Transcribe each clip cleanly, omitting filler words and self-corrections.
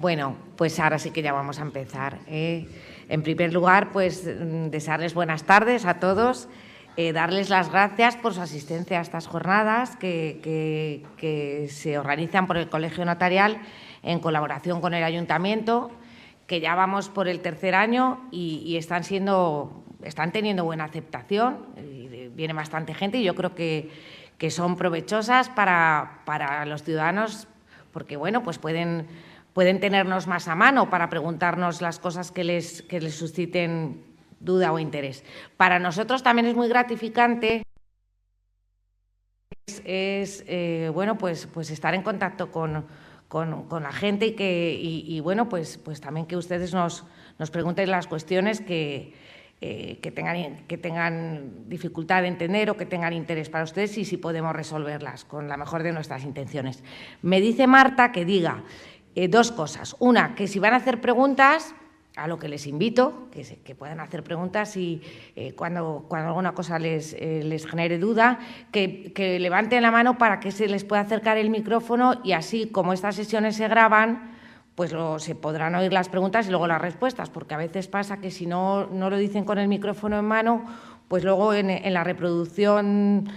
Bueno, pues ahora sí que ya vamos a empezar. En primer lugar, pues desearles buenas tardes a todos, darles las gracias por su asistencia a estas jornadas que se organizan por el Colegio Notarial en colaboración con el Ayuntamiento, que ya vamos por el tercer año y están teniendo buena aceptación, viene bastante gente y yo creo que son provechosas para los ciudadanos porque, bueno, pues pueden tenernos más a mano para preguntarnos las cosas que les susciten duda o interés. Para nosotros también es muy gratificante bueno, pues estar en contacto con la gente y bueno, pues también que ustedes nos pregunten las cuestiones que tengan dificultad de entender o que tengan interés para ustedes y si podemos resolverlas con la mejor de nuestras intenciones. Me dice Marta que diga dos cosas. Una, que si van a hacer preguntas, a lo que les invito, que puedan hacer preguntas y cuando alguna cosa les genere duda, que levanten la mano para que se les pueda acercar el micrófono y así, como estas sesiones se graban, pues se podrán oír las preguntas y luego las respuestas, porque a veces pasa que si no lo dicen con el micrófono en mano, pues luego en la reproducción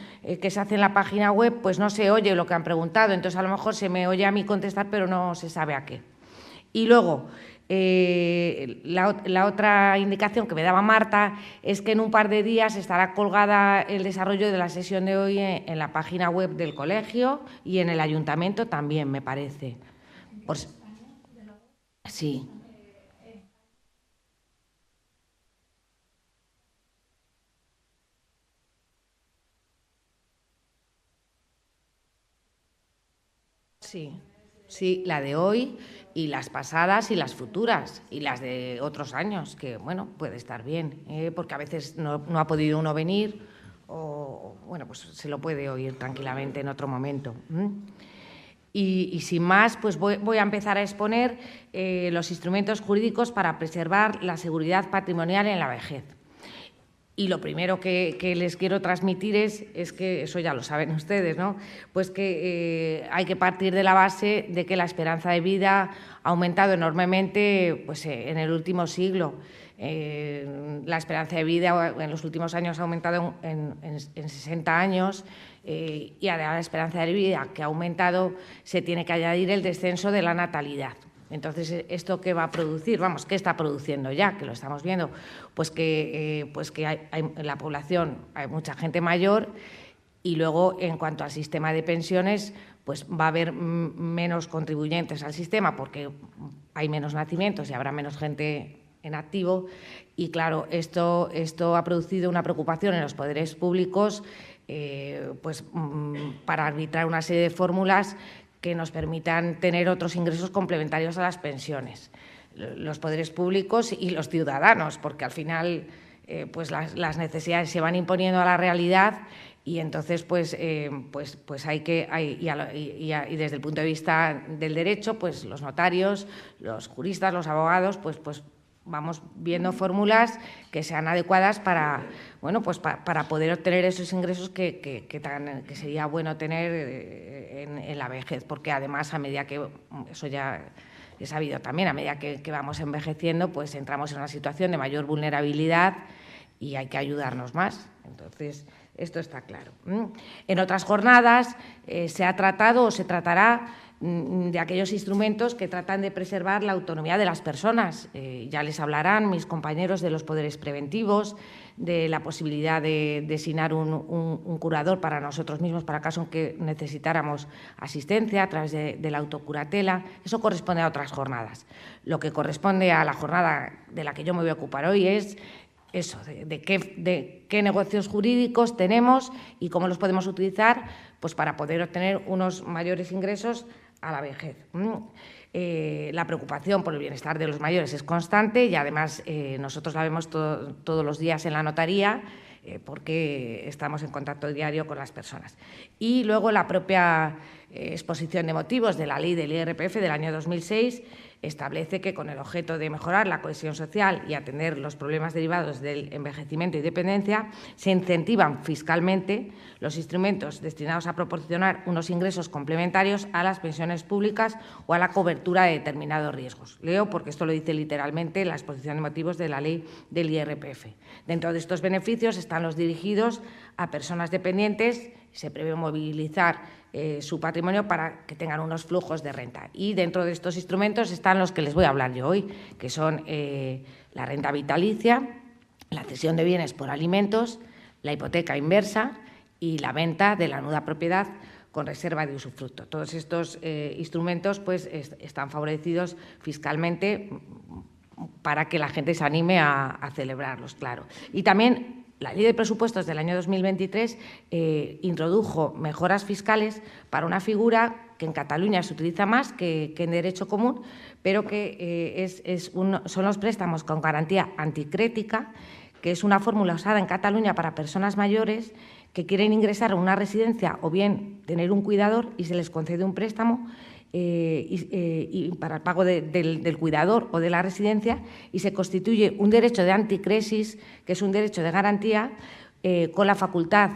que se hace en la página web, pues no se oye lo que han preguntado. Entonces, a lo mejor se me oye a mí contestar, pero no se sabe a qué. Y luego, la otra indicación que me daba Marta es que en un par de días estará colgada el desarrollo de la sesión de hoy en la página web del colegio y en el ayuntamiento también, me parece. Sí. Sí, la de hoy y las pasadas y las futuras y las de otros años, que, bueno, puede estar bien, porque a veces no ha podido uno venir o, bueno, pues se lo puede oír tranquilamente en otro momento. Y sin más, pues voy a empezar a exponer los instrumentos jurídicos para preservar la seguridad patrimonial en la vejez. Y lo primero que les quiero transmitir es que, eso ya lo saben ustedes, ¿no? Pues que hay que partir de la base de que la esperanza de vida ha aumentado enormemente pues, en el último siglo. La esperanza de vida en los últimos años ha aumentado en 60 años y a la esperanza de vida que ha aumentado se tiene que añadir el descenso de la natalidad. Entonces, ¿esto qué va a producir? Vamos, ¿qué está produciendo ya? Que lo estamos viendo. Pues que en la población hay mucha gente mayor y luego, en cuanto al sistema de pensiones, pues va a haber menos contribuyentes al sistema porque hay menos nacimientos y habrá menos gente en activo. Y, claro, esto ha producido una preocupación en los poderes públicos pues, para arbitrar una serie de fórmulas que nos permitan tener otros ingresos complementarios a las pensiones, los poderes públicos y los ciudadanos, porque al final pues las necesidades se van imponiendo a la realidad y entonces pues hay que y desde el punto de vista del derecho, pues los notarios, los juristas, los abogados, pues vamos viendo fórmulas que sean adecuadas para poder obtener esos ingresos que sería bueno tener en la vejez, porque además a medida que, eso ya es sabido también, a medida que vamos envejeciendo, pues entramos en una situación de mayor vulnerabilidad y hay que ayudarnos más. Entonces, esto está claro. En otras jornadas se ha tratado o se tratará de aquellos instrumentos que tratan de preservar la autonomía de las personas. Ya les hablarán mis compañeros de los poderes preventivos, de la posibilidad de designar un curador para nosotros mismos para caso en que necesitáramos asistencia a través de la autocuratela. Eso corresponde a otras jornadas. Lo que corresponde a la jornada de la que yo me voy a ocupar hoy es eso, de qué negocios jurídicos tenemos y cómo los podemos utilizar pues, para poder obtener unos mayores ingresos a la vejez. La preocupación por el bienestar de los mayores es constante y además nosotros la vemos todos los días en la notaría porque estamos en contacto diario con las personas. Y luego la propia exposición de motivos de la Ley del IRPF del año 2006 establece que, con el objeto de mejorar la cohesión social y atender los problemas derivados del envejecimiento y dependencia, se incentivan fiscalmente los instrumentos destinados a proporcionar unos ingresos complementarios a las pensiones públicas o a la cobertura de determinados riesgos. Leo porque esto lo dice literalmente la exposición de motivos de la Ley del IRPF. Dentro de estos beneficios están los dirigidos a personas dependientes. Se prevé movilizar su patrimonio para que tengan unos flujos de renta. Y dentro de estos instrumentos están los que les voy a hablar yo hoy, que son la renta vitalicia, la cesión de bienes por alimentos, la hipoteca inversa y la venta de la nuda propiedad con reserva de usufructo. Todos estos instrumentos pues, están favorecidos fiscalmente para que la gente se anime a celebrarlos, claro. Y también la Ley de Presupuestos del año 2023 introdujo mejoras fiscales para una figura que en Cataluña se utiliza más que en derecho común, pero que son los préstamos con garantía anticrética, que es una fórmula usada en Cataluña para personas mayores que quieren ingresar a una residencia o bien tener un cuidador y se les concede un préstamo y para el pago del cuidador o de la residencia, y se constituye un derecho de anticresis, que es un derecho de garantía, con la facultad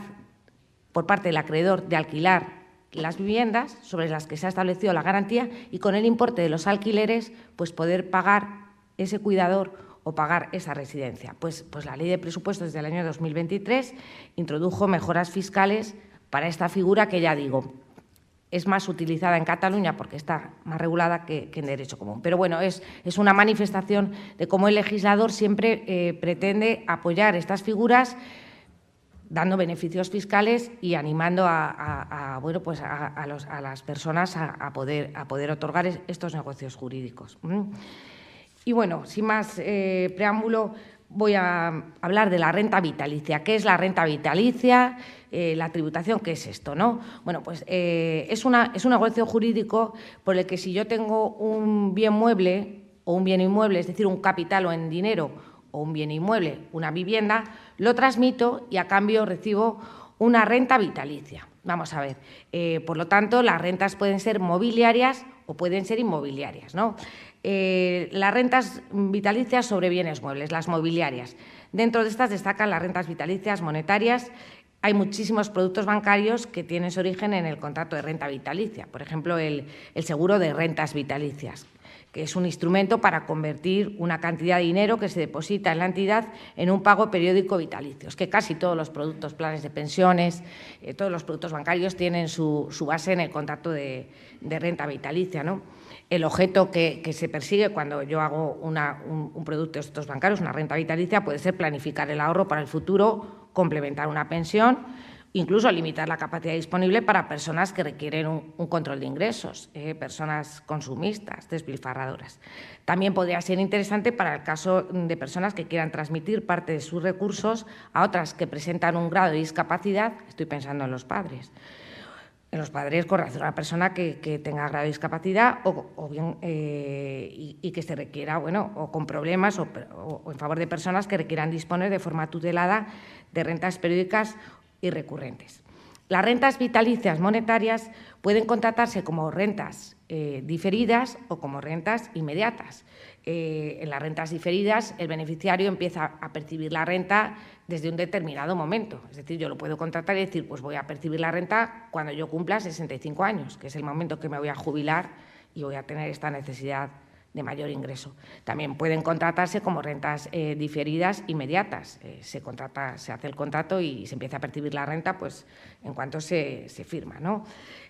por parte del acreedor de alquilar las viviendas sobre las que se ha establecido la garantía y con el importe de los alquileres pues poder pagar ese cuidador o pagar esa residencia. Pues la Ley de Presupuestos del año 2023 introdujo mejoras fiscales para esta figura que, ya digo, es más utilizada en Cataluña porque está más regulada que en derecho común. Pero bueno, es una manifestación de cómo el legislador siempre pretende apoyar estas figuras dando beneficios fiscales y animando a las personas a poder otorgar estos negocios jurídicos. Y bueno, sin más preámbulo, voy a hablar de la renta vitalicia. ¿Qué es la renta vitalicia? La tributación, ¿qué es esto, no? Bueno, pues es un negocio jurídico por el que, si yo tengo un bien mueble o un bien inmueble, es decir, un capital o en dinero, o un bien inmueble, una vivienda, lo transmito y a cambio recibo una renta vitalicia. Vamos a ver, por lo tanto, las rentas pueden ser mobiliarias o pueden ser inmobiliarias, ¿no? Las rentas vitalicias sobre bienes muebles, las mobiliarias. Dentro de estas destacan las rentas vitalicias monetarias. Hay muchísimos productos bancarios que tienen su origen en el contrato de renta vitalicia. Por ejemplo, el seguro de rentas vitalicias, que es un instrumento para convertir una cantidad de dinero que se deposita en la entidad en un pago periódico vitalicio. Es que casi todos los productos, planes de pensiones, todos los productos bancarios tienen su base en el contrato de renta vitalicia, ¿no? El objeto que se persigue cuando yo hago un producto de estos bancarios, una renta vitalicia, puede ser planificar el ahorro para el futuro, complementar una pensión, incluso limitar la capacidad disponible para personas que requieren un control de ingresos, personas consumistas, despilfarradoras. También podría ser interesante para el caso de personas que quieran transmitir parte de sus recursos a otras que presentan un grado de discapacidad. Estoy pensando en los padres. En los padres con relación a una persona que tenga grado de discapacidad o bien y que se requiera, bueno, o con problemas o en favor de personas que requieran disponer de forma tutelada de rentas periódicas y recurrentes. Las rentas vitalicias monetarias pueden contratarse como rentas diferidas o como rentas inmediatas. En las rentas diferidas, el beneficiario empieza a percibir la renta desde un determinado momento. Es decir, yo lo puedo contratar y decir, pues voy a percibir la renta cuando yo cumpla 65 años, que es el momento que me voy a jubilar y voy a tener esta necesidad de mayor ingreso. También pueden contratarse como rentas diferidas inmediatas. Se hace el contrato y se empieza a percibir la renta pues, en cuanto se firma, ¿no?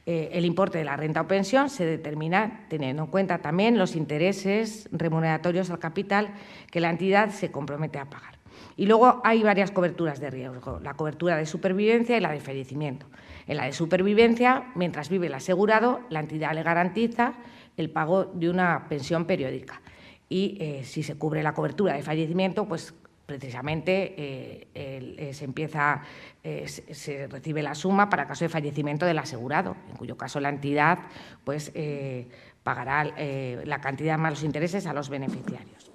El importe de la renta o pensión se determina teniendo en cuenta también los intereses remuneratorios al capital que la entidad se compromete a pagar. Y luego hay varias coberturas de riesgo, la cobertura de supervivencia y la de fallecimiento. En la de supervivencia, mientras vive el asegurado, la entidad le garantiza el pago de una pensión periódica. Y si se cubre la cobertura de fallecimiento, pues precisamente se recibe la suma para caso de fallecimiento del asegurado, en cuyo caso la entidad pues, pagará la cantidad más los intereses a los beneficiarios.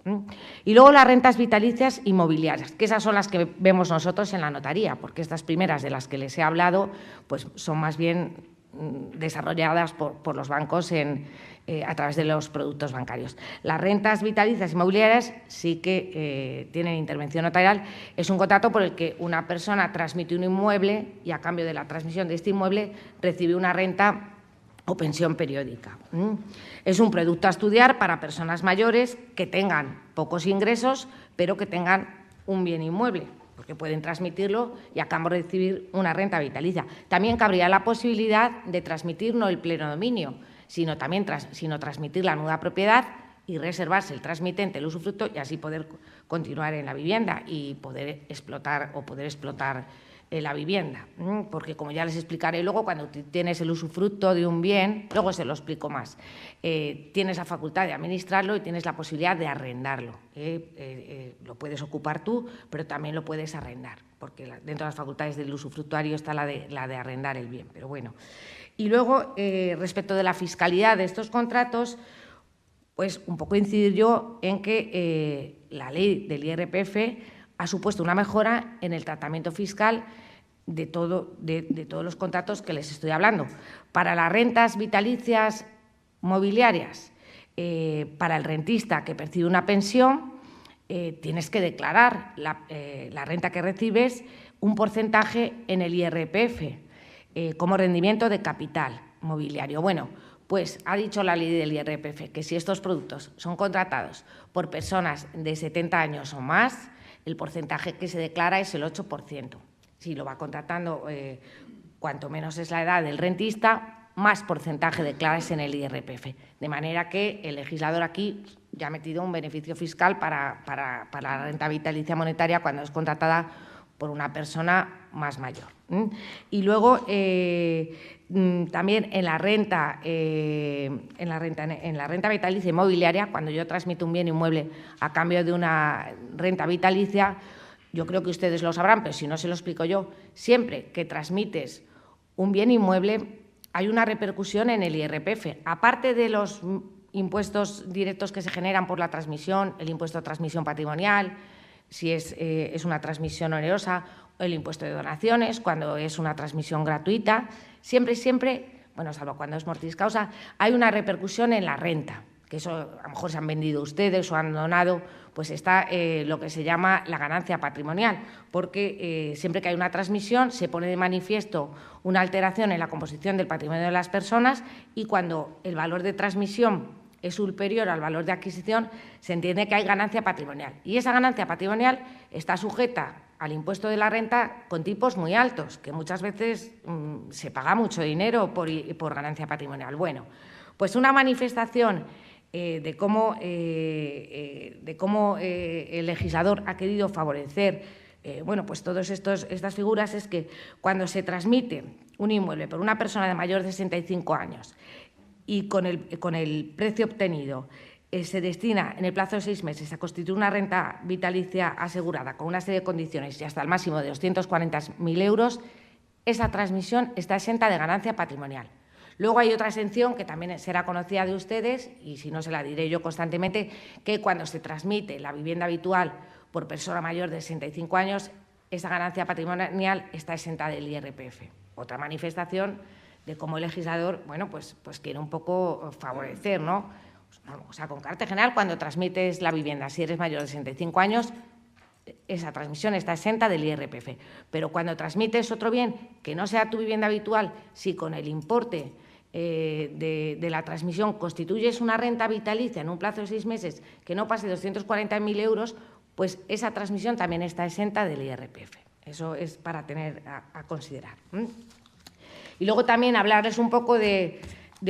Y luego las rentas vitalicias inmobiliarias, que esas son las que vemos nosotros en la notaría, porque estas primeras de las que les he hablado pues, son más bien desarrolladas por los bancos a través de los productos bancarios. Las rentas vitalicias inmobiliarias sí que tienen intervención notarial. Es un contrato por el que una persona transmite un inmueble y a cambio de la transmisión de este inmueble recibe una renta o pensión periódica. Es un producto a estudiar para personas mayores que tengan pocos ingresos, pero que tengan un bien inmueble, porque pueden transmitirlo y a cambio de recibir una renta vitalicia. También cabría la posibilidad de transmitir no el pleno dominio, sino transmitir la nuda propiedad y reservarse el transmitente, el usufructo, y así poder continuar en la vivienda y poder explotar la vivienda. Porque, como ya les explicaré luego, cuando tienes el usufructo de un bien, luego se lo explico más, tienes la facultad de administrarlo y tienes la posibilidad de arrendarlo. Lo puedes ocupar tú, pero también lo puedes arrendar, porque dentro de las facultades del usufructuario está la de arrendar el bien. Pero bueno. Y luego, respecto de la fiscalidad de estos contratos, pues un poco incidir yo en que la ley del IRPF ha supuesto una mejora en el tratamiento fiscal de todos los contratos que les estoy hablando. Para las rentas vitalicias mobiliarias, para el rentista que percibe una pensión, tienes que declarar la renta que recibes, un porcentaje en el IRPF como rendimiento de capital mobiliario. Bueno, pues ha dicho la ley del IRPF que si estos productos son contratados por personas de 70 años o más, el porcentaje que se declara es el 8%. Si lo va contratando, cuanto menos es la edad del rentista, más porcentaje declaras en el IRPF. De manera que el legislador aquí ya ha metido un beneficio fiscal para la renta vitalicia monetaria cuando es contratada por una persona más mayor. Y luego también en la renta vitalicia inmobiliaria, cuando yo transmito un bien inmueble a cambio de una renta vitalicia, yo creo que ustedes lo sabrán, pero si no se lo explico yo, siempre que transmites un bien inmueble hay una repercusión en el IRPF. Aparte de los impuestos directos que se generan por la transmisión, el impuesto de transmisión patrimonial, si es una transmisión onerosa, el impuesto de donaciones, cuando es una transmisión gratuita, siempre, bueno, salvo cuando es mortis causa, hay una repercusión en la renta, que eso a lo mejor se han vendido ustedes o han donado, pues está lo que se llama la ganancia patrimonial, porque siempre que hay una transmisión se pone de manifiesto una alteración en la composición del patrimonio de las personas y cuando el valor de transmisión es superior al valor de adquisición, se entiende que hay ganancia patrimonial. Y esa ganancia patrimonial está sujeta al impuesto de la renta con tipos muy altos, que muchas veces se paga mucho dinero por ganancia patrimonial. Bueno, pues una manifestación de cómo el legislador ha querido favorecer bueno, pues todas estas figuras es que cuando se transmite un inmueble por una persona de mayor de 65 años y con el precio obtenido se destina en el plazo de 6 meses a constituir una renta vitalicia asegurada con una serie de condiciones y hasta el máximo de 240.000 euros, esa transmisión está exenta de ganancia patrimonial. Luego hay otra exención que también será conocida de ustedes, y si no se la diré yo constantemente, que cuando se transmite la vivienda habitual por persona mayor de 65 años, esa ganancia patrimonial está exenta del IRPF. Otra manifestación de cómo el legislador, bueno, pues quiere un poco favorecer, ¿no? O sea, con carácter general, cuando transmites la vivienda, si eres mayor de 65 años, esa transmisión está exenta del IRPF. Pero cuando transmites otro bien que no sea tu vivienda habitual, si con el importe de la transmisión constituyes una renta vitalicia en un plazo de 6 meses que no pase de 240.000 euros, pues esa transmisión también está exenta del IRPF. Eso es para tener a considerar. Y luego también hablarles un poco de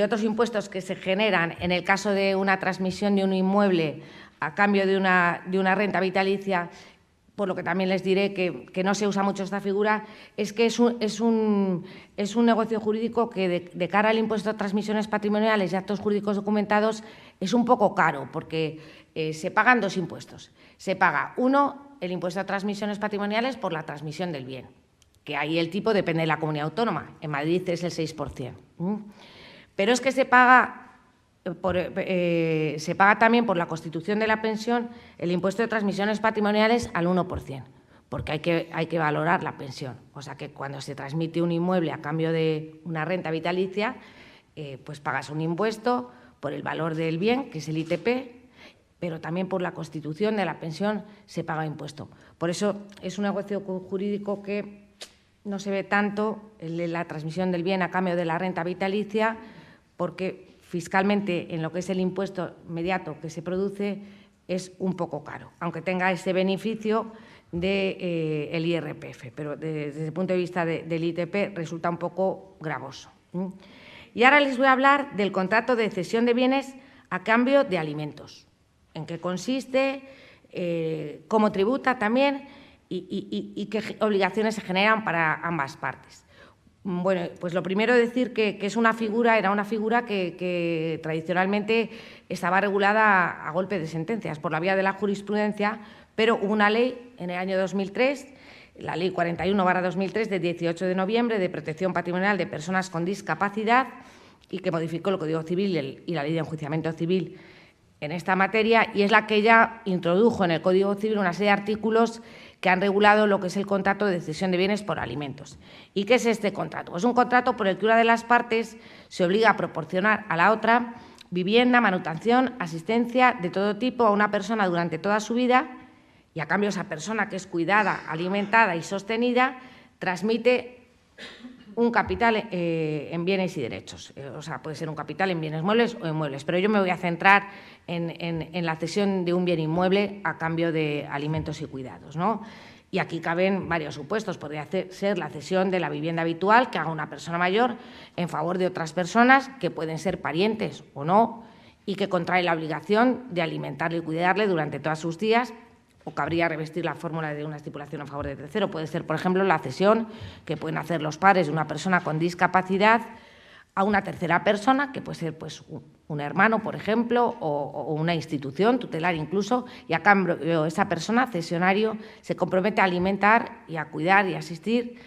otros impuestos que se generan en el caso de una transmisión de un inmueble a cambio de una renta vitalicia, por lo que también les diré que no se usa mucho esta figura, es que es un negocio jurídico que de cara al impuesto a transmisiones patrimoniales y actos jurídicos documentados es un poco caro, porque se pagan dos impuestos. Se paga, uno, el impuesto a transmisiones patrimoniales por la transmisión del bien, que ahí el tipo depende de la comunidad autónoma. En Madrid es el 6%. Pero es que se paga también por la constitución de la pensión el impuesto de transmisiones patrimoniales al 1%. porque hay que valorar la pensión. O sea que cuando se transmite un inmueble a cambio de una renta vitalicia, pues pagas un impuesto por el valor del bien, que es el ITP, pero también por la constitución de la pensión se paga impuesto. Por eso es un negocio jurídico que no se ve tanto el de la transmisión del bien a cambio de la renta vitalicia, porque fiscalmente en lo que es el impuesto inmediato que se produce es un poco caro, aunque tenga ese beneficio del IRPF, pero desde el punto de vista del ITP resulta un poco gravoso. Y ahora les voy a hablar del contrato de cesión de bienes a cambio de alimentos. En qué consiste, cómo tributa también y qué obligaciones se generan para ambas partes. Bueno, pues lo primero decir que es era una figura que tradicionalmente estaba regulada a golpe de sentencias por la vía de la jurisprudencia, pero hubo una ley en el año 2003, la Ley 41/2003 de 18 de noviembre de protección patrimonial de personas con discapacidad y que modificó el Código Civil y la Ley de Enjuiciamiento Civil en esta materia, y es la que ya introdujo en el Código Civil una serie de artículos que han regulado lo que es el contrato de cesión de bienes por alimentos. ¿Y qué es este contrato? Es un contrato por el que una de las partes se obliga a proporcionar a la otra vivienda, manutención, asistencia de todo tipo a una persona durante toda su vida, y a cambio esa persona, que es cuidada, alimentada y sostenida, transmite un capital en bienes y derechos. O sea, puede ser un capital en bienes muebles o inmuebles, pero yo me voy a centrar en la cesión de un bien inmueble a cambio de alimentos y cuidados, ¿no? Y aquí caben varios supuestos. Podría ser la cesión de la vivienda habitual que haga una persona mayor en favor de otras personas que pueden ser parientes o no y que contrae la obligación de alimentarle y cuidarle durante todos sus días, o cabría revestir la fórmula de una estipulación a favor de tercero. Puede ser, por ejemplo, la cesión que pueden hacer los padres de una persona con discapacidad a una tercera persona, que puede ser pues, un hermano, por ejemplo, o una institución tutelar incluso, y a cambio esa persona, cesionario, se compromete a alimentar y a cuidar y asistir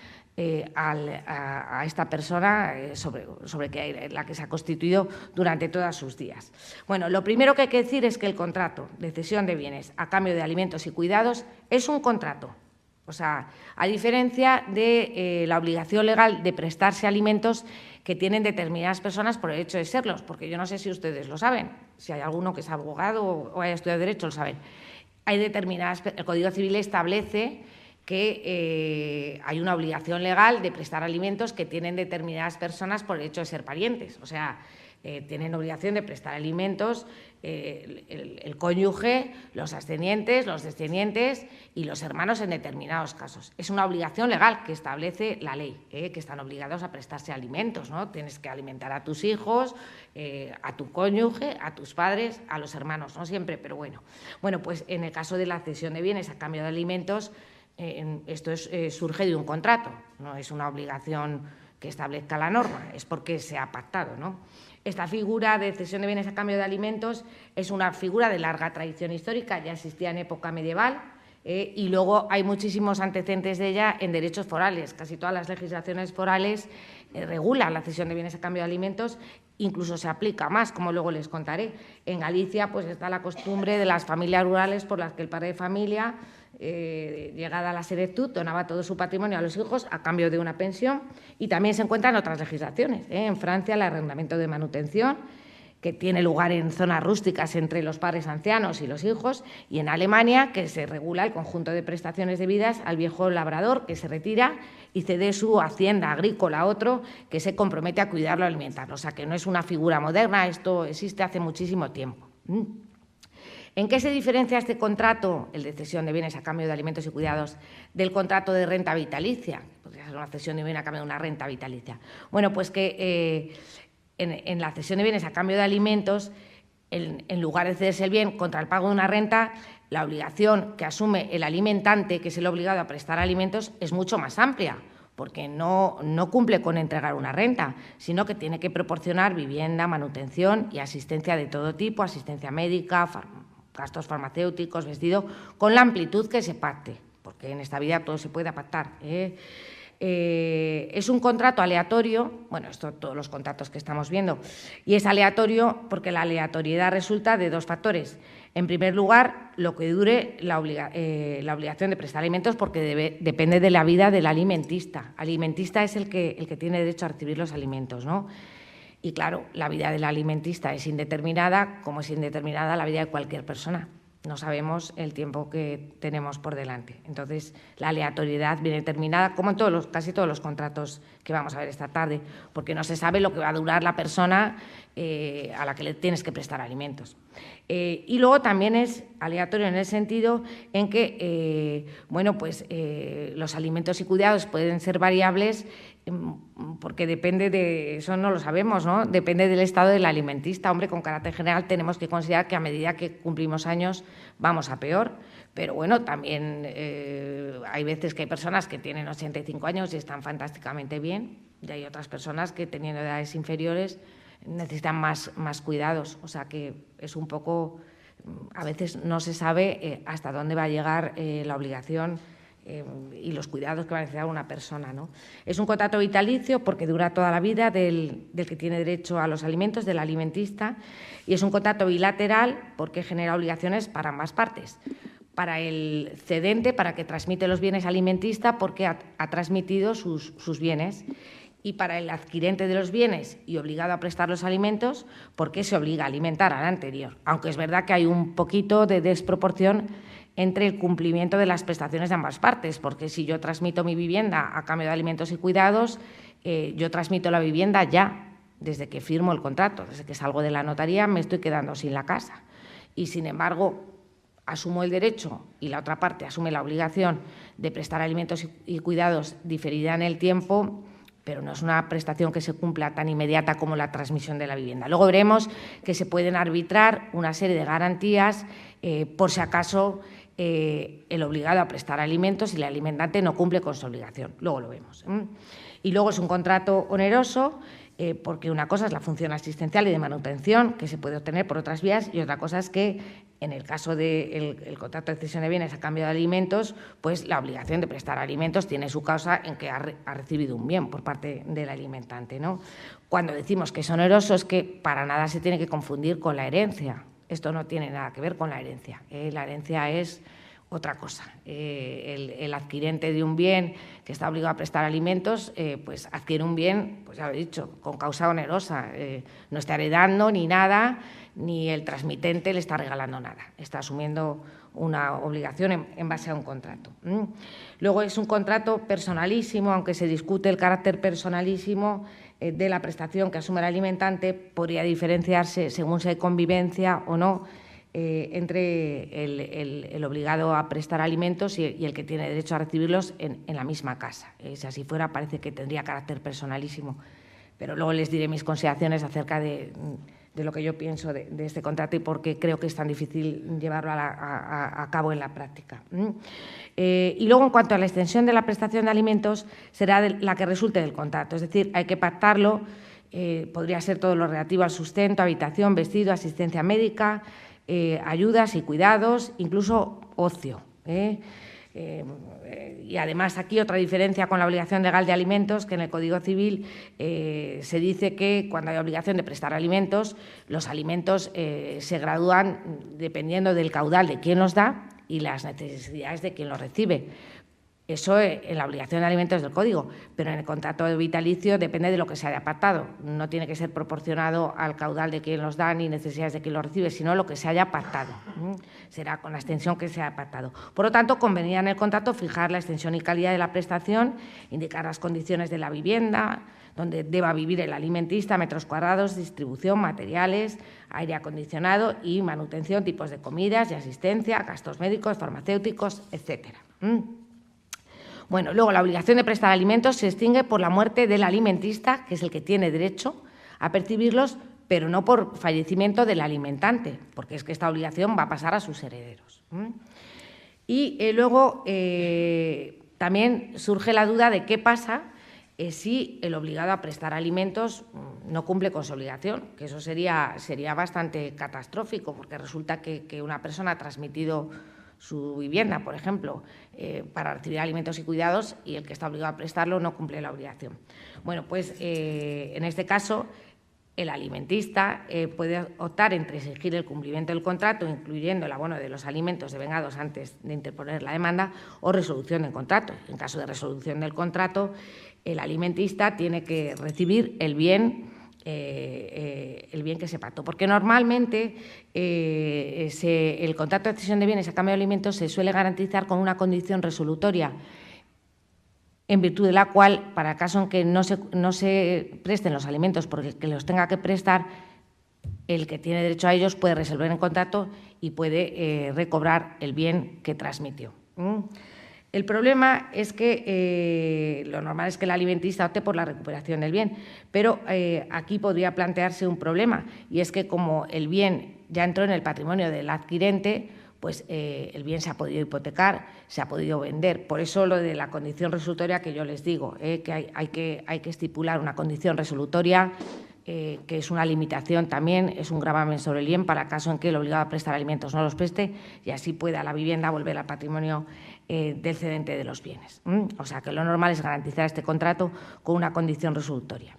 a esta persona sobre la que se ha constituido durante todos sus días. Bueno, lo primero que hay que decir es que el contrato de cesión de bienes a cambio de alimentos y cuidados es un contrato. O sea, a diferencia de la obligación legal de prestarse alimentos que tienen determinadas personas por el hecho de serlos, porque yo no sé si ustedes lo saben, si hay alguno que es abogado o haya estudiado Derecho, lo saben. Hay determinadas, el Código Civil establece que hay una obligación legal de prestar alimentos que tienen determinadas personas por el hecho de ser parientes. O sea, tienen obligación de prestar alimentos el cónyuge, los ascendientes, los descendientes y los hermanos en determinados casos. Es una obligación legal que establece la ley, que están obligados a prestarse alimentos, ¿no? Tienes que alimentar a tus hijos, a tu cónyuge, a tus padres, a los hermanos, no siempre, pero bueno. Bueno, pues en el caso de la cesión de bienes a cambio de alimentos, esto surge de un contrato, no es una obligación que establezca la norma, es porque se ha pactado, ¿no? Esta figura de cesión de bienes a cambio de alimentos es una figura de larga tradición histórica, ya existía en época medieval y luego hay muchísimos antecedentes de ella en derechos forales. Casi todas las legislaciones forales regulan la cesión de bienes a cambio de alimentos, incluso se aplica más, como luego les contaré. En Galicia pues está la costumbre de las familias rurales por las que el padre de familia, llegada a la senectud, donaba todo su patrimonio a los hijos a cambio de una pensión, y también se encuentran otras legislaciones. En Francia, el arrendamiento de manutención, que tiene lugar en zonas rústicas entre los padres ancianos y los hijos, y en Alemania, que se regula el conjunto de prestaciones debidas al viejo labrador que se retira y cede su hacienda agrícola a otro que se compromete a cuidarlo y alimentarlo. O sea, que no es una figura moderna, esto existe hace muchísimo tiempo. ¿En qué se diferencia este contrato, el de cesión de bienes a cambio de alimentos y cuidados, del contrato de renta vitalicia? Podría ser una cesión de bienes a cambio de una renta vitalicia. Bueno, pues que en la cesión de bienes a cambio de alimentos, en lugar de cederse el bien contra el pago de una renta, la obligación que asume el alimentante, que es el obligado a prestar alimentos, es mucho más amplia, porque no cumple con entregar una renta, sino que tiene que proporcionar vivienda, manutención y asistencia de todo tipo, asistencia médica, gastos farmacéuticos, vestido, con la amplitud que se pacte, porque en esta vida todo se puede pactar. Es un contrato aleatorio, bueno, esto todos los contratos que estamos viendo, y es aleatorio porque la aleatoriedad resulta de dos factores. En primer lugar, lo que dure la obligación de prestar alimentos, porque depende de la vida del alimentista. Alimentista es el que tiene derecho a recibir los alimentos, ¿no? Y claro, la vida del alimentista es indeterminada, como es indeterminada la vida de cualquier persona. No sabemos el tiempo que tenemos por delante. Entonces, la aleatoriedad viene determinada, como en casi todos los contratos que vamos a ver esta tarde, porque no se sabe lo que va a durar la persona a la que le tienes que prestar alimentos. Y luego también es aleatorio en el sentido en que los alimentos y cuidados pueden ser variables porque depende de, eso no lo sabemos, ¿no? Depende del estado del alimentista. Hombre, con carácter general tenemos que considerar que a medida que cumplimos años vamos a peor, pero bueno, también hay veces que hay personas que tienen 85 años y están fantásticamente bien, y hay otras personas que teniendo edades inferiores necesitan más cuidados, o sea que es un poco, a veces no se sabe hasta dónde va a llegar la obligación y los cuidados que va a necesitar una persona, ¿no? Es un contrato vitalicio porque dura toda la vida del que tiene derecho a los alimentos, del alimentista, y es un contrato bilateral porque genera obligaciones para ambas partes. Para el cedente, para que transmite los bienes alimentista, porque ha transmitido sus bienes, y para el adquirente de los bienes y obligado a prestar los alimentos, porque se obliga a alimentar al anterior. Aunque es verdad que hay un poquito de desproporción entre el cumplimiento de las prestaciones de ambas partes, porque si yo transmito mi vivienda a cambio de alimentos y cuidados, yo transmito la vivienda ya, desde que firmo el contrato, desde que salgo de la notaría me estoy quedando sin la casa. Y, sin embargo, asumo el derecho y la otra parte asume la obligación de prestar alimentos y cuidados diferida en el tiempo, pero no es una prestación que se cumpla tan inmediata como la transmisión de la vivienda. Luego veremos que se pueden arbitrar una serie de garantías por si acaso el obligado a prestar alimentos y el alimentante no cumple con su obligación. Luego lo vemos. Y luego es un contrato oneroso porque una cosa es la función asistencial y de manutención que se puede obtener por otras vías y otra cosa es que en el caso del contrato de cesión de bienes a cambio de alimentos, pues la obligación de prestar alimentos tiene su causa en que ha recibido un bien por parte del alimentante, ¿no? Cuando decimos que es oneroso es que para nada se tiene que confundir con la herencia. Esto no tiene nada que ver con la herencia. La herencia es otra cosa. El adquirente de un bien que está obligado a prestar alimentos, pues adquiere un bien, pues ya lo he dicho, con causa onerosa. No está heredando ni nada, ni el transmitente le está regalando nada. Está asumiendo una obligación en base a un contrato. Luego es un contrato personalísimo, aunque se discute el carácter personalísimo de la prestación que asume el alimentante, podría diferenciarse según si hay convivencia o no entre el obligado a prestar alimentos y el que tiene derecho a recibirlos en la misma casa. Si así fuera, parece que tendría carácter personalísimo. Pero luego les diré mis consideraciones acerca de lo que yo pienso de este contrato y por qué creo que es tan difícil llevarlo a cabo en la práctica. Y luego, en cuanto a la extensión de la prestación de alimentos, será la que resulte del contrato. Es decir, hay que pactarlo, podría ser todo lo relativo al sustento, habitación, vestido, asistencia médica, ayudas y cuidados, incluso ocio. Y además aquí otra diferencia con la obligación legal de alimentos, que en el Código Civil se dice que cuando hay obligación de prestar alimentos, los alimentos se gradúan dependiendo del caudal de quien los da y las necesidades de quien los recibe. Eso en la obligación de alimentos del Código, pero en el contrato vitalicio depende de lo que se haya pactado. No tiene que ser proporcionado al caudal de quien los da ni necesidades de quien los recibe, sino lo que se haya pactado. Será con la extensión que se haya pactado. Por lo tanto, convenía en el contrato fijar la extensión y calidad de la prestación, indicar las condiciones de la vivienda, donde deba vivir el alimentista, metros cuadrados, distribución, materiales, aire acondicionado y manutención, tipos de comidas y asistencia, gastos médicos, farmacéuticos, etcétera. Bueno, luego la obligación de prestar alimentos se extingue por la muerte del alimentista, que es el que tiene derecho a percibirlos, pero no por fallecimiento del alimentante, porque es que esta obligación va a pasar a sus herederos. Y luego también surge la duda de qué pasa si el obligado a prestar alimentos no cumple con su obligación, que eso sería bastante catastrófico, porque resulta que una persona ha transmitido su vivienda, por ejemplo, para recibir alimentos y cuidados y el que está obligado a prestarlo no cumple la obligación. Bueno, pues en este caso el alimentista puede optar entre exigir el cumplimiento del contrato, incluyendo el abono de los alimentos devengados antes de interponer la demanda, o resolución del contrato. En caso de resolución del contrato, el alimentista tiene que recibir el bien que se pactó, porque normalmente el contrato de cesión de bienes a cambio de alimentos se suele garantizar con una condición resolutoria, en virtud de la cual, para el caso en que no se presten los alimentos porque el que los tenga que prestar, el que tiene derecho a ellos puede resolver en contrato y puede recobrar el bien que transmitió. El problema es que lo normal es que el alimentista opte por la recuperación del bien, pero aquí podría plantearse un problema, y es que como el bien ya entró en el patrimonio del adquirente, pues el bien se ha podido hipotecar, se ha podido vender. Por eso lo de la condición resolutoria que yo les digo, que hay que estipular una condición resolutoria, que es una limitación también, es un gravamen sobre el bien para el caso en que el obligado a prestar alimentos no los preste y así pueda la vivienda volver al patrimonio del cedente de los bienes. O sea que lo normal es garantizar este contrato con una condición resolutoria.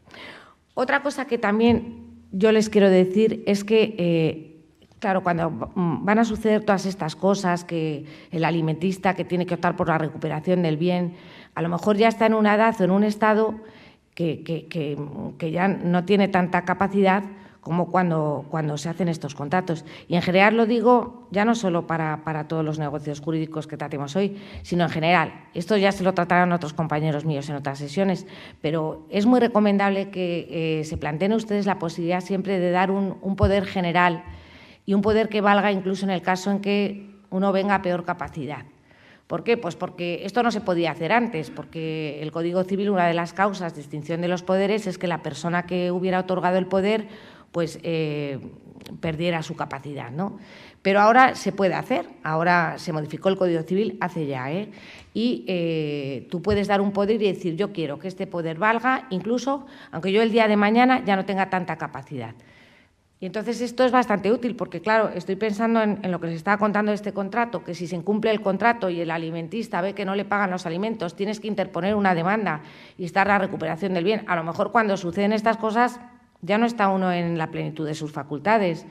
Otra cosa que también yo les quiero decir es que claro, cuando van a suceder todas estas cosas, que el alimentista que tiene que optar por la recuperación del bien, a lo mejor ya está en una edad o en un estado que ya no tiene tanta capacidad como cuando se hacen estos contratos. Y en general lo digo ya no solo para todos los negocios jurídicos que tratemos hoy, sino en general. Esto ya se lo tratarán otros compañeros míos en otras sesiones, pero es muy recomendable que se planteen ustedes la posibilidad siempre de dar un poder general y un poder que valga incluso en el caso en que uno venga a peor capacidad. ¿Por qué? Pues porque esto no se podía hacer antes, porque el Código Civil, una de las causas de extinción de los poderes es que la persona que hubiera otorgado el poder pues perdiera su capacidad, ¿no? Pero ahora se puede hacer, ahora se modificó el Código Civil hace ya, y tú puedes dar un poder y decir yo quiero que este poder valga, incluso aunque yo el día de mañana ya no tenga tanta capacidad. Y entonces esto es bastante útil porque, claro, estoy pensando en lo que les estaba contando de este contrato, que si se incumple el contrato y el alimentista ve que no le pagan los alimentos, tienes que interponer una demanda y estar la recuperación del bien. A lo mejor cuando suceden estas cosas ya no está uno en la plenitud de sus facultades.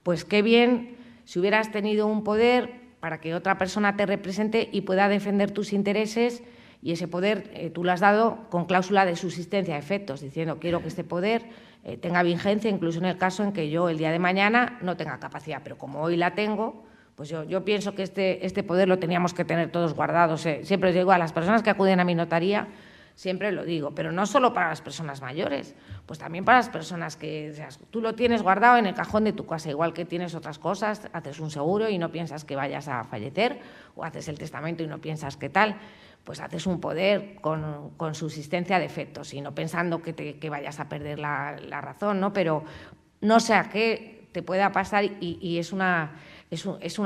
Pues qué bien si hubieras tenido un poder para que otra persona te represente y pueda defender tus intereses, y ese poder tú lo has dado con cláusula de subsistencia de efectos, diciendo quiero que este poder tenga vigencia incluso en el caso en que yo el día de mañana no tenga capacidad, pero como hoy la tengo, pues yo pienso que este poder lo teníamos que tener todos guardados. Siempre os digo a las personas que acuden a mi notaría, siempre lo digo, pero no solo para las personas mayores, pues también para las personas que tú lo tienes guardado en el cajón de tu casa, igual que tienes otras cosas, haces un seguro y no piensas que vayas a fallecer, o haces el testamento y no piensas que tal, pues haces un poder con subsistencia de efectos y no pensando que vayas a perder la razón, ¿no? Pero no sé a qué te pueda pasar y es una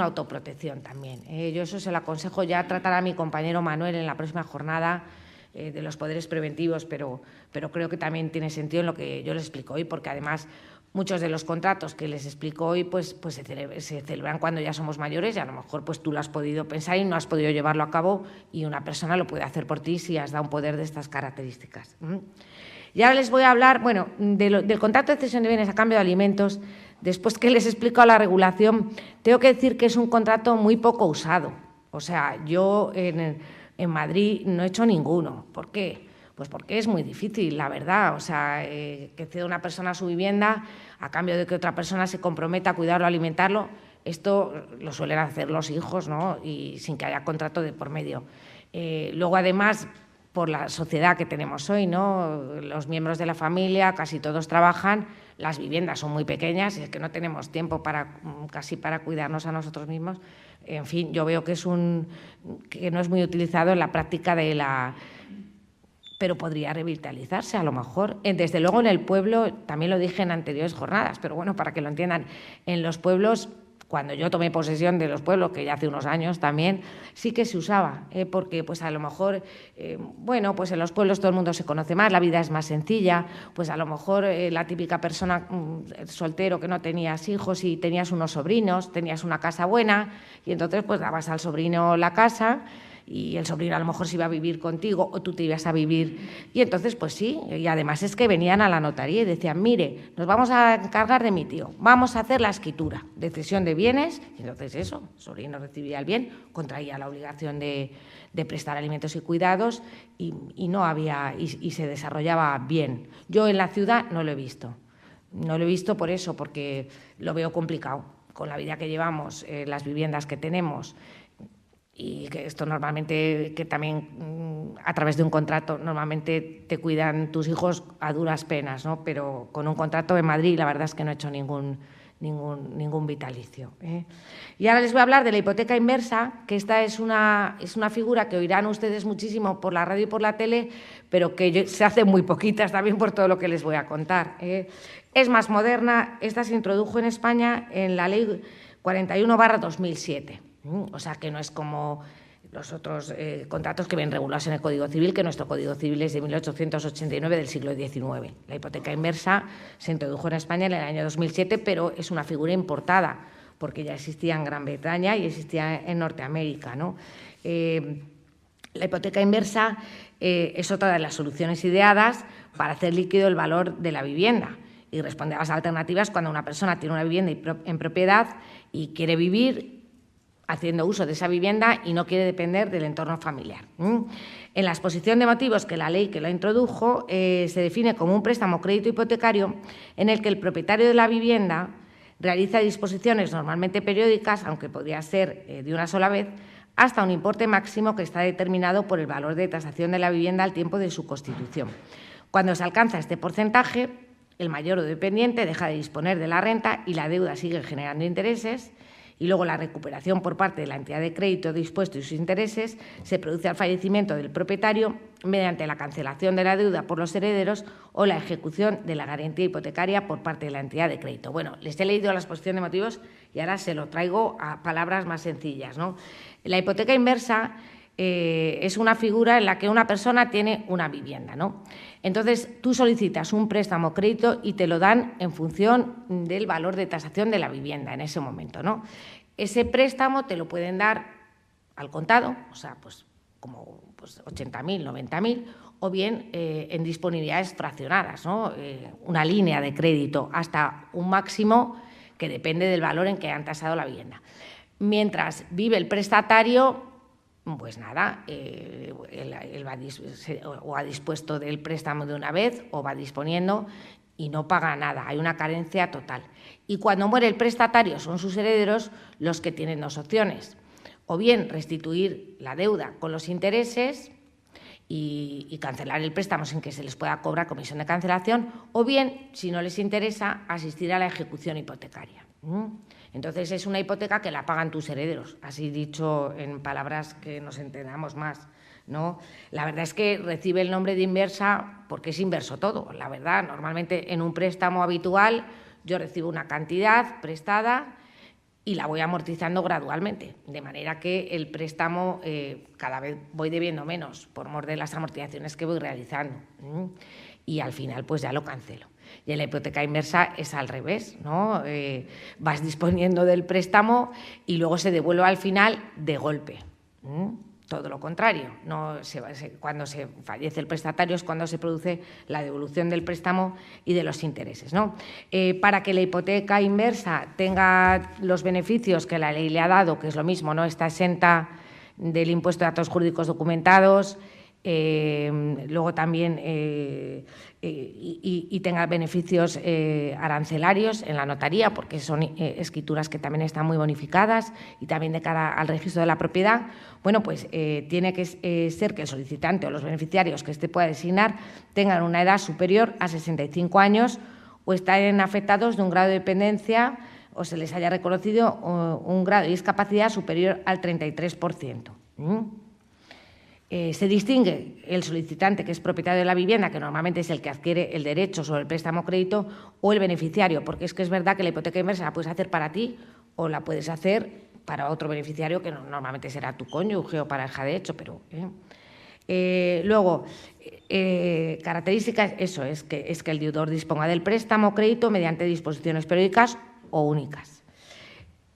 autoprotección también. Yo eso se lo aconsejo ya tratar a mi compañero Manuel en la próxima jornada de los poderes preventivos, pero creo que también tiene sentido en lo que yo les explico hoy, porque además muchos de los contratos que les explico hoy pues se celebran cuando ya somos mayores y a lo mejor pues tú lo has podido pensar y no has podido llevarlo a cabo y una persona lo puede hacer por ti si has dado un poder de estas características. Y ahora les voy a hablar del contrato de cesión de bienes a cambio de alimentos. Después que les explico la regulación, tengo que decir que es un contrato muy poco usado. O sea, yo en Madrid no he hecho ninguno. ¿Por qué? Pues porque es muy difícil, la verdad. O sea, que ceda una persona su vivienda a cambio de que otra persona se comprometa a cuidarlo, a alimentarlo. Esto lo suelen hacer los hijos, ¿no? Y sin que haya contrato de por medio. Luego, además, por la sociedad que tenemos hoy, ¿no? Los miembros de la familia, casi todos trabajan, las viviendas son muy pequeñas, es que no tenemos tiempo casi para cuidarnos a nosotros mismos. En fin, yo veo que no es muy utilizado en la práctica pero podría revitalizarse a lo mejor. Desde luego en el pueblo, también lo dije en anteriores jornadas, pero bueno, para que lo entiendan, en los pueblos, cuando yo tomé posesión de los pueblos, que ya hace unos años también, sí que se usaba, porque pues a lo mejor, pues en los pueblos todo el mundo se conoce más, la vida es más sencilla, pues a lo mejor la típica persona soltero que no tenías hijos y tenías unos sobrinos, tenías una casa buena y entonces pues dabas al sobrino la casa y el sobrino a lo mejor se iba a vivir contigo o tú te ibas a vivir. Y entonces, pues sí, y además es que venían a la notaría y decían, mire, nos vamos a encargar de mi tío, vamos a hacer la escritura de cesión de bienes. Y entonces eso, el sobrino recibía el bien, contraía la obligación de prestar alimentos y cuidados y no había, y se desarrollaba bien. Yo en la ciudad no lo he visto. No lo he visto por eso, porque lo veo complicado. Con la vida que llevamos, las viviendas que tenemos, y que esto normalmente, que también a través de un contrato, normalmente te cuidan tus hijos a duras penas, ¿no? Pero con un contrato en Madrid la verdad es que no he hecho ningún vitalicio. Y ahora les voy a hablar de la hipoteca inversa, que esta es una figura que oirán ustedes muchísimo por la radio y por la tele, pero que se hacen muy poquitas también por todo lo que les voy a contar. Es más moderna, esta se introdujo en España en la Ley 41/2007, o sea que no es como los otros contratos que ven regulados en el Código Civil, que nuestro Código Civil es de 1889 del siglo XIX. La hipoteca inversa se introdujo en España en el año 2007, pero es una figura importada, porque ya existía en Gran Bretaña y existía en Norteamérica, ¿no? La hipoteca inversa es otra de las soluciones ideadas para hacer líquido el valor de la vivienda y responde a las alternativas cuando una persona tiene una vivienda en propiedad y quiere vivir haciendo uso de esa vivienda y no quiere depender del entorno familiar. En la exposición de motivos que la ley que lo introdujo se define como un préstamo crédito hipotecario en el que el propietario de la vivienda realiza disposiciones normalmente periódicas, aunque podría ser de una sola vez, hasta un importe máximo que está determinado por el valor de tasación de la vivienda al tiempo de su constitución. Cuando se alcanza este porcentaje, el mayor o dependiente deja de disponer de la renta y la deuda sigue generando intereses, y luego la recuperación por parte de la entidad de crédito dispuesto y sus intereses se produce al fallecimiento del propietario mediante la cancelación de la deuda por los herederos o la ejecución de la garantía hipotecaria por parte de la entidad de crédito. Bueno, les he leído la exposición de motivos y ahora se lo traigo a palabras más sencillas, ¿no? La hipoteca inversa es una figura en la que una persona tiene una vivienda, ¿no? Entonces, tú solicitas un préstamo o crédito y te lo dan en función del valor de tasación de la vivienda en ese momento, ¿no? Ese préstamo te lo pueden dar al contado, o sea, pues como 80.000, 90.000, o bien en disponibilidades fraccionadas, ¿no? Una línea de crédito hasta un máximo que depende del valor en que han tasado la vivienda. Mientras vive el prestatario, pues nada, él va o ha dispuesto del préstamo de una vez o va disponiendo y no paga nada, hay una carencia total. Y cuando muere el prestatario son sus herederos los que tienen dos opciones, o bien restituir la deuda con los intereses y cancelar el préstamo sin que se les pueda cobrar comisión de cancelación, o bien, si no les interesa, asistir a la ejecución hipotecaria. Entonces, es una hipoteca que la pagan tus herederos, así dicho en palabras que nos entendamos más, ¿no? La verdad es que recibe el nombre de inversa porque es inverso todo. La verdad, normalmente en un préstamo habitual yo recibo una cantidad prestada y la voy amortizando gradualmente, de manera que el préstamo cada vez voy debiendo menos por mor de las amortizaciones que voy realizando. Y al final pues ya lo cancelo. Y en la hipoteca inversa es al revés, ¿no? Vas disponiendo del préstamo y luego se devuelve al final de golpe. Todo lo contrario, cuando se fallece el prestatario es cuando se produce la devolución del préstamo y de los intereses, ¿no? Para que la hipoteca inversa tenga los beneficios que la ley le ha dado, que es lo mismo, ¿no? Está exenta del impuesto de actos jurídicos documentados, luego también y tenga beneficios arancelarios en la notaría, porque son escrituras que también están muy bonificadas, y también de cara al registro de la propiedad. Bueno, pues tiene que ser que el solicitante o los beneficiarios que éste pueda designar tengan una edad superior a 65 años o estén afectados de un grado de dependencia o se les haya reconocido un grado de discapacidad superior al 33%. Se distingue el solicitante, que es propietario de la vivienda, que normalmente es el que adquiere el derecho sobre el préstamo o crédito, o el beneficiario, porque es que es verdad que la hipoteca inversa la puedes hacer para ti o la puedes hacer para otro beneficiario, que normalmente será tu cónyuge o pareja de hecho, pero... Luego, características, eso es que el deudor disponga del préstamo o crédito mediante disposiciones periódicas o únicas.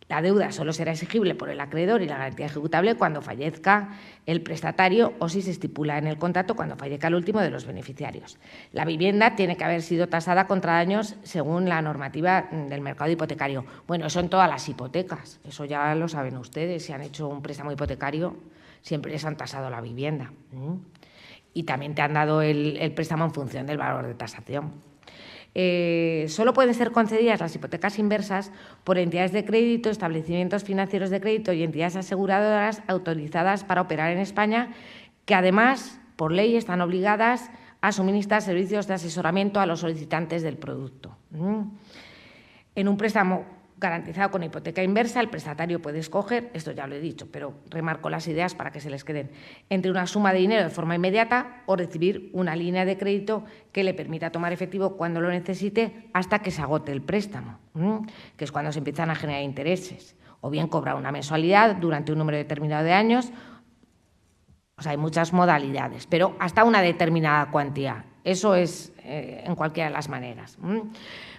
La deuda solo será exigible por el acreedor y la garantía ejecutable cuando fallezca el prestatario o si se estipula en el contrato cuando fallezca el último de los beneficiarios. La vivienda tiene que haber sido tasada contra daños según la normativa del mercado hipotecario. Bueno, eso en todas las hipotecas, eso ya lo saben ustedes. Si han hecho un préstamo hipotecario, siempre les han tasado la vivienda. Y también te han dado el préstamo en función del valor de tasación. Solo pueden ser concedidas las hipotecas inversas por entidades de crédito, establecimientos financieros de crédito y entidades aseguradoras autorizadas para operar en España, que además, por ley, están obligadas a suministrar servicios de asesoramiento a los solicitantes del producto. En un préstamo garantizado con hipoteca inversa, el prestatario puede escoger, esto ya lo he dicho, pero remarco las ideas para que se les queden, entre una suma de dinero de forma inmediata o recibir una línea de crédito que le permita tomar efectivo cuando lo necesite hasta que se agote el préstamo, que es cuando se empiezan a generar intereses, o bien cobrar una mensualidad durante un número determinado de años. O sea, hay muchas modalidades, pero hasta una determinada cuantía. Eso es en cualquiera de las maneras.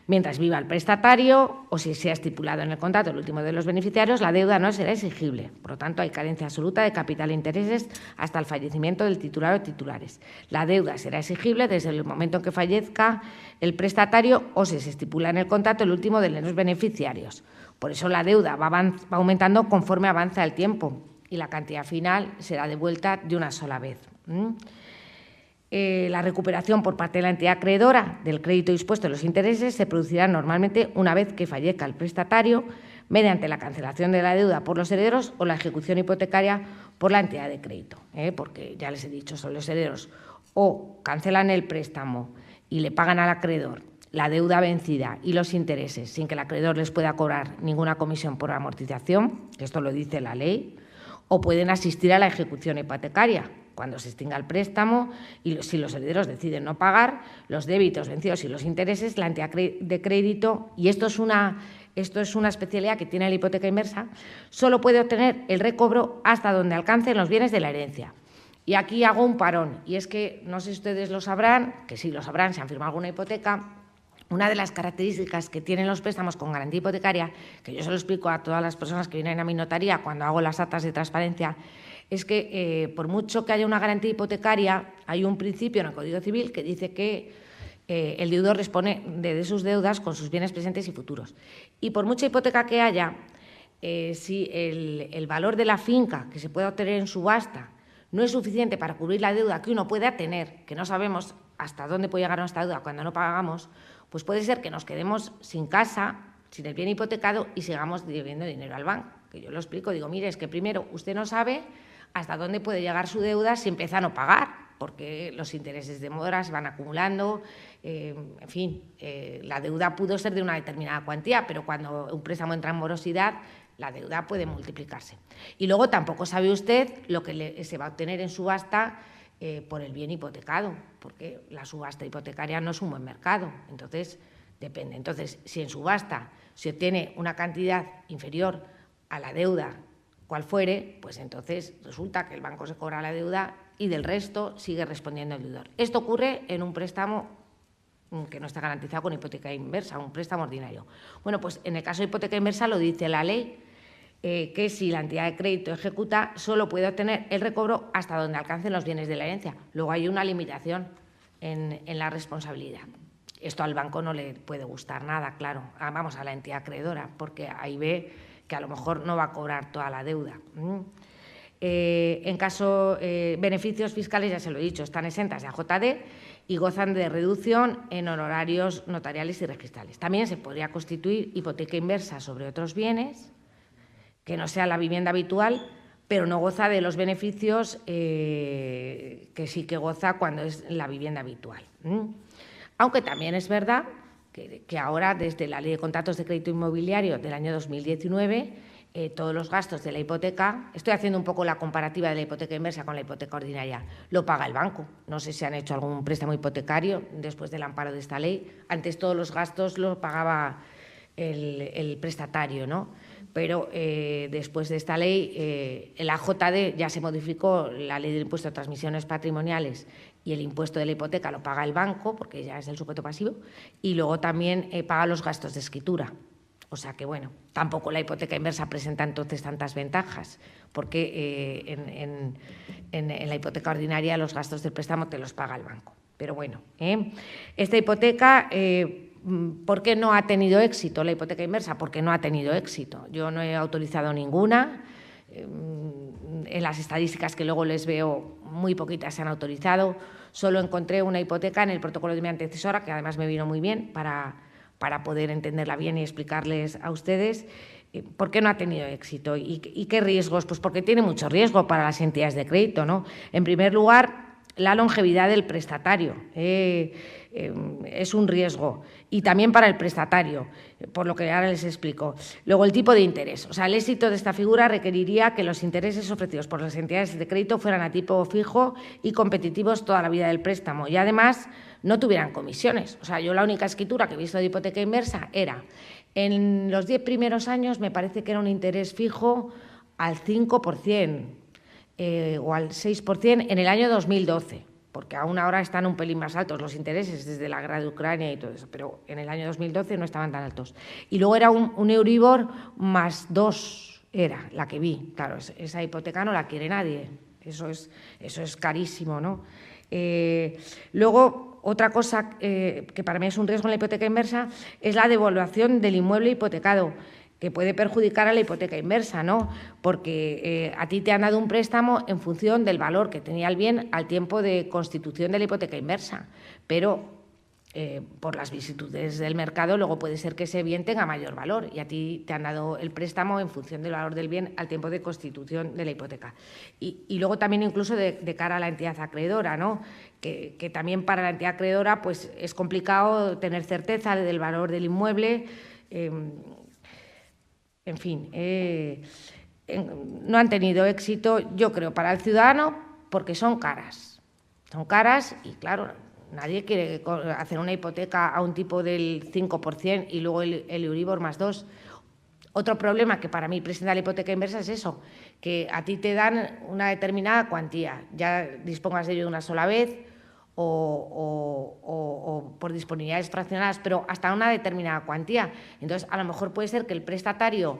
Mientras viva el prestatario o si sea estipulado en el contrato el último de los beneficiarios, la deuda no será exigible. Por lo tanto, hay carencia absoluta de capital e intereses hasta el fallecimiento del titular o titulares. La deuda será exigible desde el momento en que fallezca el prestatario o si se estipula en el contrato el último de los beneficiarios. Por eso la deuda va aumentando conforme avanza el tiempo y la cantidad final será devuelta de una sola vez. La recuperación por parte de la entidad acreedora del crédito dispuesto en los intereses se producirá normalmente una vez que fallezca el prestatario mediante la cancelación de la deuda por los herederos o la ejecución hipotecaria por la entidad de crédito, porque ya les he dicho, son los herederos o cancelan el préstamo y le pagan al acreedor la deuda vencida y los intereses sin que el acreedor les pueda cobrar ninguna comisión por amortización, que esto lo dice la ley, o pueden asistir a la ejecución hipotecaria cuando se extinga el préstamo y si los herederos deciden no pagar los débitos vencidos y los intereses, la entidad de crédito, y esto es una especialidad que tiene la hipoteca inversa, solo puede obtener el recobro hasta donde alcancen los bienes de la herencia. Y aquí hago un parón, y es que, no sé si ustedes lo sabrán, que sí lo sabrán, si han firmado alguna hipoteca. Una de las características que tienen los préstamos con garantía hipotecaria, que yo se lo explico a todas las personas que vienen a mi notaría cuando hago las actas de transparencia, es que por mucho que haya una garantía hipotecaria, hay un principio en el Código Civil que dice que el deudor responde de sus deudas con sus bienes presentes y futuros. Y por mucha hipoteca que haya, si el valor de la finca que se pueda obtener en subasta no es suficiente para cubrir la deuda que uno pueda tener, que no sabemos hasta dónde puede llegar nuestra deuda cuando no pagamos, pues puede ser que nos quedemos sin casa, sin el bien hipotecado y sigamos debiendo dinero al banco. Que yo lo explico, digo, mire, es que primero usted no sabe hasta dónde puede llegar su deuda si empieza a no pagar, porque los intereses de mora se van acumulando, en fin, la deuda pudo ser de una determinada cuantía, pero cuando un préstamo entra en morosidad, la deuda puede multiplicarse. Y luego tampoco sabe usted lo que se va a obtener en subasta por el bien hipotecado, porque la subasta hipotecaria no es un buen mercado, entonces depende. Entonces, si en subasta se obtiene una cantidad inferior a la deuda, cual fuere, pues entonces resulta que el banco se cobra la deuda y del resto sigue respondiendo el deudor. Esto ocurre en un préstamo que no está garantizado con hipoteca inversa, un préstamo ordinario. Bueno, pues en el caso de hipoteca inversa lo dice la ley, que si la entidad de crédito ejecuta, solo puede obtener el recobro hasta donde alcancen los bienes de la herencia. Luego hay una limitación en la responsabilidad. Esto al banco no le puede gustar nada, claro, vamos, a la entidad acreedora, porque ahí ve que a lo mejor no va a cobrar toda la deuda. En caso, beneficios fiscales, ya se lo he dicho, están exentas de AJD y gozan de reducción en honorarios notariales y registrales. También se podría constituir hipoteca inversa sobre otros bienes, que no sea la vivienda habitual, pero no goza de los beneficios que sí que goza cuando es la vivienda habitual. Aunque también es verdad que ahora, desde la Ley de Contratos de Crédito Inmobiliario del año 2019, todos los gastos de la hipoteca, estoy haciendo un poco la comparativa de la hipoteca inversa con la hipoteca ordinaria, lo paga el banco. No sé si han hecho algún préstamo hipotecario después del amparo de esta ley. Antes todos los gastos los pagaba el prestatario, ¿no? Pero después de esta ley, el AJD ya se modificó, la ley del impuesto de transmisiones patrimoniales, y el impuesto de la hipoteca lo paga el banco, porque ya es el sujeto pasivo, y luego también paga los gastos de escritura. O sea que, bueno, tampoco la hipoteca inversa presenta entonces tantas ventajas, porque en la hipoteca ordinaria los gastos del préstamo te los paga el banco. Pero bueno, esta hipoteca, ¿por qué no ha tenido éxito la hipoteca inversa? Porque no ha tenido éxito. Yo no he autorizado ninguna. En las estadísticas que luego les veo, muy poquitas se han autorizado. Solo encontré una hipoteca en el protocolo de mi antecesora, que además me vino muy bien para poder entenderla bien y explicarles a ustedes por qué no ha tenido éxito y qué riesgos. Pues porque tiene mucho riesgo para las entidades de crédito, ¿no? En primer lugar, la longevidad del prestatario es un riesgo, y también para el prestatario, por lo que ahora les explico. Luego, el tipo de interés. O sea, el éxito de esta figura requeriría que los intereses ofrecidos por las entidades de crédito fueran a tipo fijo y competitivos toda la vida del préstamo, y además no tuvieran comisiones. O sea, yo la única escritura que he visto de hipoteca inversa era, en los 10 primeros años, me parece que era un interés fijo al 5%. O al 6% en el año 2012, porque aún ahora están un pelín más altos los intereses desde la guerra de Ucrania y todo eso, pero en el año 2012 no estaban tan altos. Y luego era un Euribor más 2, era la que vi. Claro, esa hipoteca no la quiere nadie, eso es carísimo, ¿no? Luego, otra cosa que para mí es un riesgo en la hipoteca inversa es la devaluación del inmueble hipotecado, que puede perjudicar a la hipoteca inversa, ¿no? Porque a ti te han dado un préstamo en función del valor que tenía el bien al tiempo de constitución de la hipoteca inversa, pero por las vicisitudes del mercado luego puede ser que ese bien tenga mayor valor y a ti te han dado el préstamo en función del valor del bien al tiempo de constitución de la hipoteca. Y luego también incluso de cara a la entidad acreedora, ¿no? Que también para la entidad acreedora pues, es complicado tener certeza del valor del inmueble. En fin, no han tenido éxito, yo creo, para el ciudadano, porque son caras. Son caras y, claro, nadie quiere hacer una hipoteca a un tipo del 5% y luego el Euribor más 2. Otro problema que para mí presenta la hipoteca inversa es eso, que a ti te dan una determinada cuantía, ya dispongas de ello de una sola vez o por disponibilidades fraccionadas, pero hasta una determinada cuantía. Entonces, a lo mejor puede ser que el prestatario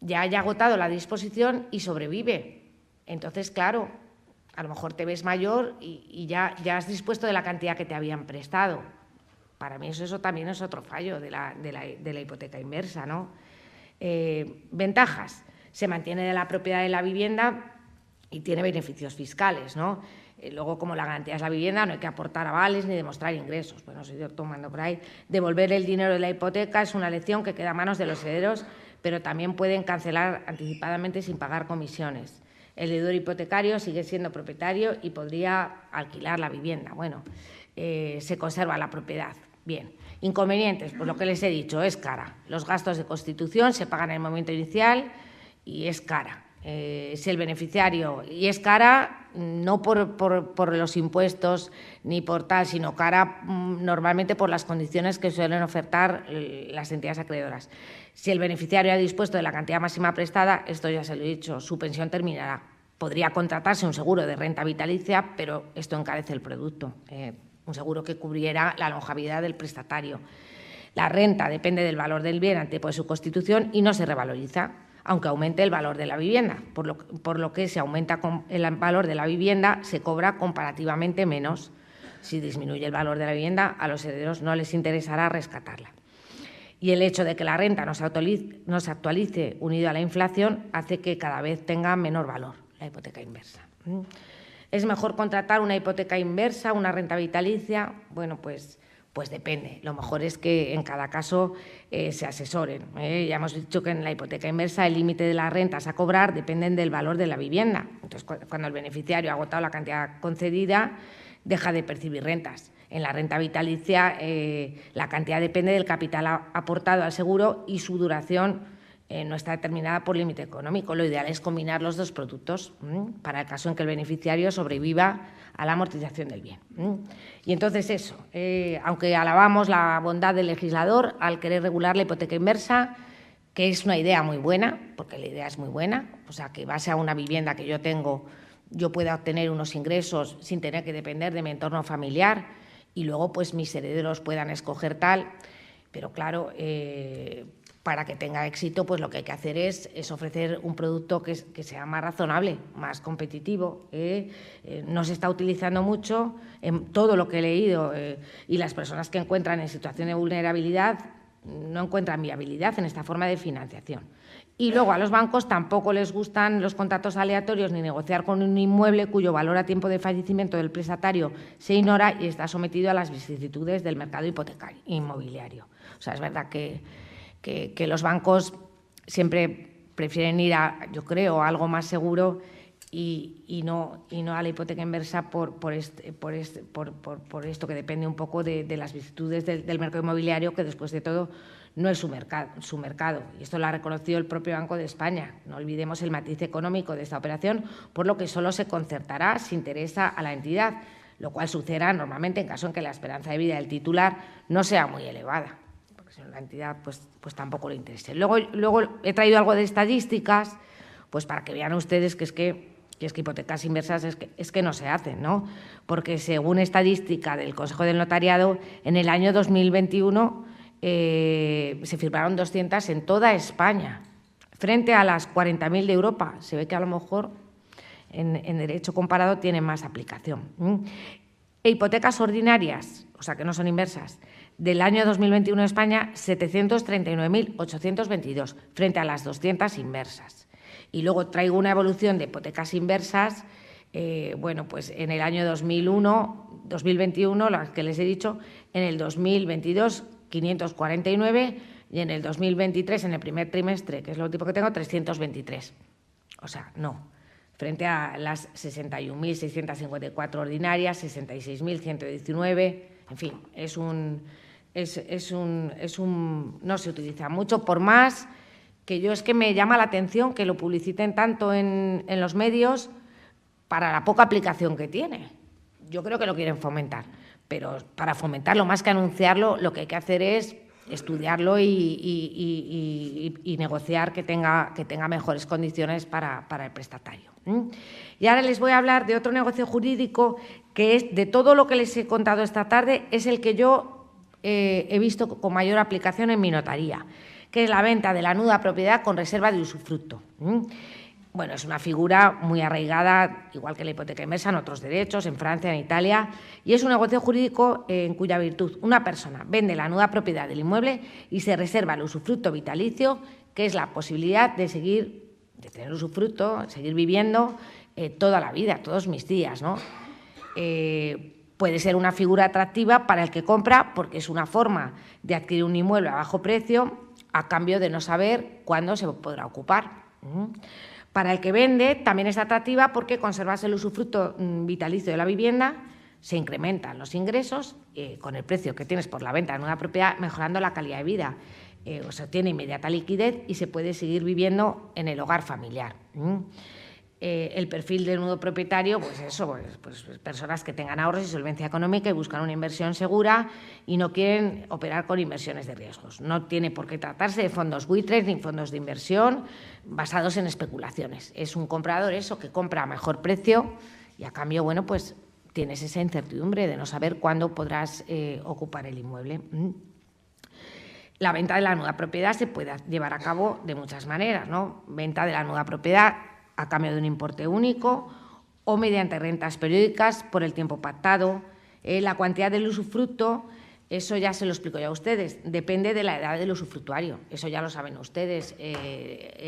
ya haya agotado la disposición y sobrevive. Entonces, claro, a lo mejor te ves mayor y ya has dispuesto de la cantidad que te habían prestado. Para mí eso también es otro fallo de la hipoteca inversa, ¿no? Ventajas. Se mantiene de la propiedad de la vivienda y tiene beneficios fiscales, ¿no? Luego, como la garantía es la vivienda, no hay que aportar avales ni demostrar ingresos. Bueno, estoy tomando por ahí. Devolver el dinero de la hipoteca es una lección que queda a manos de los herederos, pero también pueden cancelar anticipadamente sin pagar comisiones. El deudor hipotecario sigue siendo propietario y podría alquilar la vivienda. Bueno, se conserva la propiedad. Bien. Inconvenientes, pues lo que les he dicho, es cara. Los gastos de constitución se pagan en el momento inicial y es cara. Si el beneficiario, y es cara no por los impuestos ni por tal, sino cara normalmente por las condiciones que suelen ofertar las entidades acreedoras. Si el beneficiario ha dispuesto de la cantidad máxima prestada, esto ya se lo he dicho, su pensión terminará. Podría contratarse un seguro de renta vitalicia, pero esto encarece el producto, un seguro que cubriera la longevidad del prestatario. La renta depende del valor del bien al tiempo de su constitución y no se revaloriza, aunque aumente el valor de la vivienda, por lo que si aumenta el valor de la vivienda, se cobra comparativamente menos. Si disminuye el valor de la vivienda, a los herederos no les interesará rescatarla. Y el hecho de que la renta no se actualice unido a la inflación hace que cada vez tenga menor valor la hipoteca inversa. ¿Es mejor contratar una hipoteca inversa, una renta vitalicia? Bueno, pues depende. Lo mejor es que en cada caso se asesoren. Ya hemos dicho que en la hipoteca inversa el límite de las rentas a cobrar dependen del valor de la vivienda. Entonces, cuando el beneficiario ha agotado la cantidad concedida, deja de percibir rentas. En la renta vitalicia la cantidad depende del capital aportado al seguro y su duración no está determinada por límite económico. Lo ideal es combinar los dos productos para el caso en que el beneficiario sobreviva a la amortización del bien. Y entonces eso, aunque alabamos la bondad del legislador al querer regular la hipoteca inversa, que es una idea muy buena, porque la idea es muy buena, o sea, que base a una vivienda que yo tengo, yo pueda obtener unos ingresos sin tener que depender de mi entorno familiar y luego pues mis herederos puedan escoger tal, pero claro, para que tenga éxito, pues lo que hay que hacer es ofrecer un producto que sea más razonable, más competitivo. No se está utilizando mucho en todo lo que he leído y las personas que encuentran en situación de vulnerabilidad no encuentran viabilidad en esta forma de financiación. Y luego a los bancos tampoco les gustan los contratos aleatorios ni negociar con un inmueble cuyo valor a tiempo de fallecimiento del prestatario se ignora y está sometido a las vicisitudes del mercado hipotecario inmobiliario. O sea, es verdad que los bancos siempre prefieren ir a, yo creo, a algo más seguro y no a la hipoteca inversa por esto que depende un poco de las vicisitudes del mercado inmobiliario, que después de todo no es su mercado. Y esto lo ha reconocido el propio Banco de España. No olvidemos el matiz económico de esta operación, por lo que solo se concertará si interesa a la entidad, lo cual sucederá normalmente en caso en que la esperanza de vida del titular no sea muy elevada, porque si no la entidad pues tampoco le interese. Luego he traído algo de estadísticas, pues para que vean ustedes que es que hipotecas inversas es que no se hacen, ¿no? Porque según estadística del Consejo del Notariado, en el año 2021 se firmaron 200 en toda España, frente a las 40.000 de Europa. Se ve que a lo mejor en derecho comparado tiene más aplicación. Hipotecas ordinarias, o sea que no son inversas, del año 2021 en España, 739.822, frente a las 200 inversas. Y luego traigo una evolución de hipotecas inversas, bueno, pues en el año 2021, las que les he dicho, en el 2022, 549, y en el 2023, en el primer trimestre, que es lo último que tengo, 323. O sea, no. Frente a las 61.654 ordinarias, 66.119, en fin, no se utiliza mucho, por más que yo es que me llama la atención que lo publiciten tanto en los medios para la poca aplicación que tiene. Yo creo que lo quieren fomentar, pero para fomentarlo más que anunciarlo, lo que hay que hacer es estudiarlo y negociar que tenga mejores condiciones para el prestatario. Y ahora les voy a hablar de otro negocio jurídico que es, de todo lo que les he contado esta tarde, es el que yo he visto con mayor aplicación en mi notaría, que es la venta de la nuda propiedad con reserva de usufructo. Bueno, es una figura muy arraigada, igual que la hipoteca inversa, en otros derechos, en Francia, en Italia, y es un negocio jurídico en cuya virtud una persona vende la nuda propiedad del inmueble y se reserva el usufructo vitalicio, que es la posibilidad de tener usufructo, seguir viviendo toda la vida, todos mis días, ¿no? Puede ser una figura atractiva para el que compra porque es una forma de adquirir un inmueble a bajo precio a cambio de no saber cuándo se podrá ocupar. Para el que vende también es atractiva porque conservas el usufructo vitalicio de la vivienda, se incrementan los ingresos con el precio que tienes por la venta de una propiedad, mejorando la calidad de vida. O sea, tiene inmediata liquidez y se puede seguir viviendo en el hogar familiar. El perfil del nudo propietario, pues eso, pues personas que tengan ahorros y solvencia económica y buscan una inversión segura y no quieren operar con inversiones de riesgos. No tiene por qué tratarse de fondos buitres ni fondos de inversión basados en especulaciones. Es un comprador eso que compra a mejor precio y a cambio, bueno, pues tienes esa incertidumbre de no saber cuándo podrás ocupar el inmueble. La venta de la nuda propiedad se puede llevar a cabo de muchas maneras, ¿no? Venta de la nuda propiedad a cambio de un importe único o mediante rentas periódicas por el tiempo pactado. La cantidad del usufructo, eso ya se lo explico yo a ustedes, depende de la edad del usufructuario. Eso ya lo saben ustedes.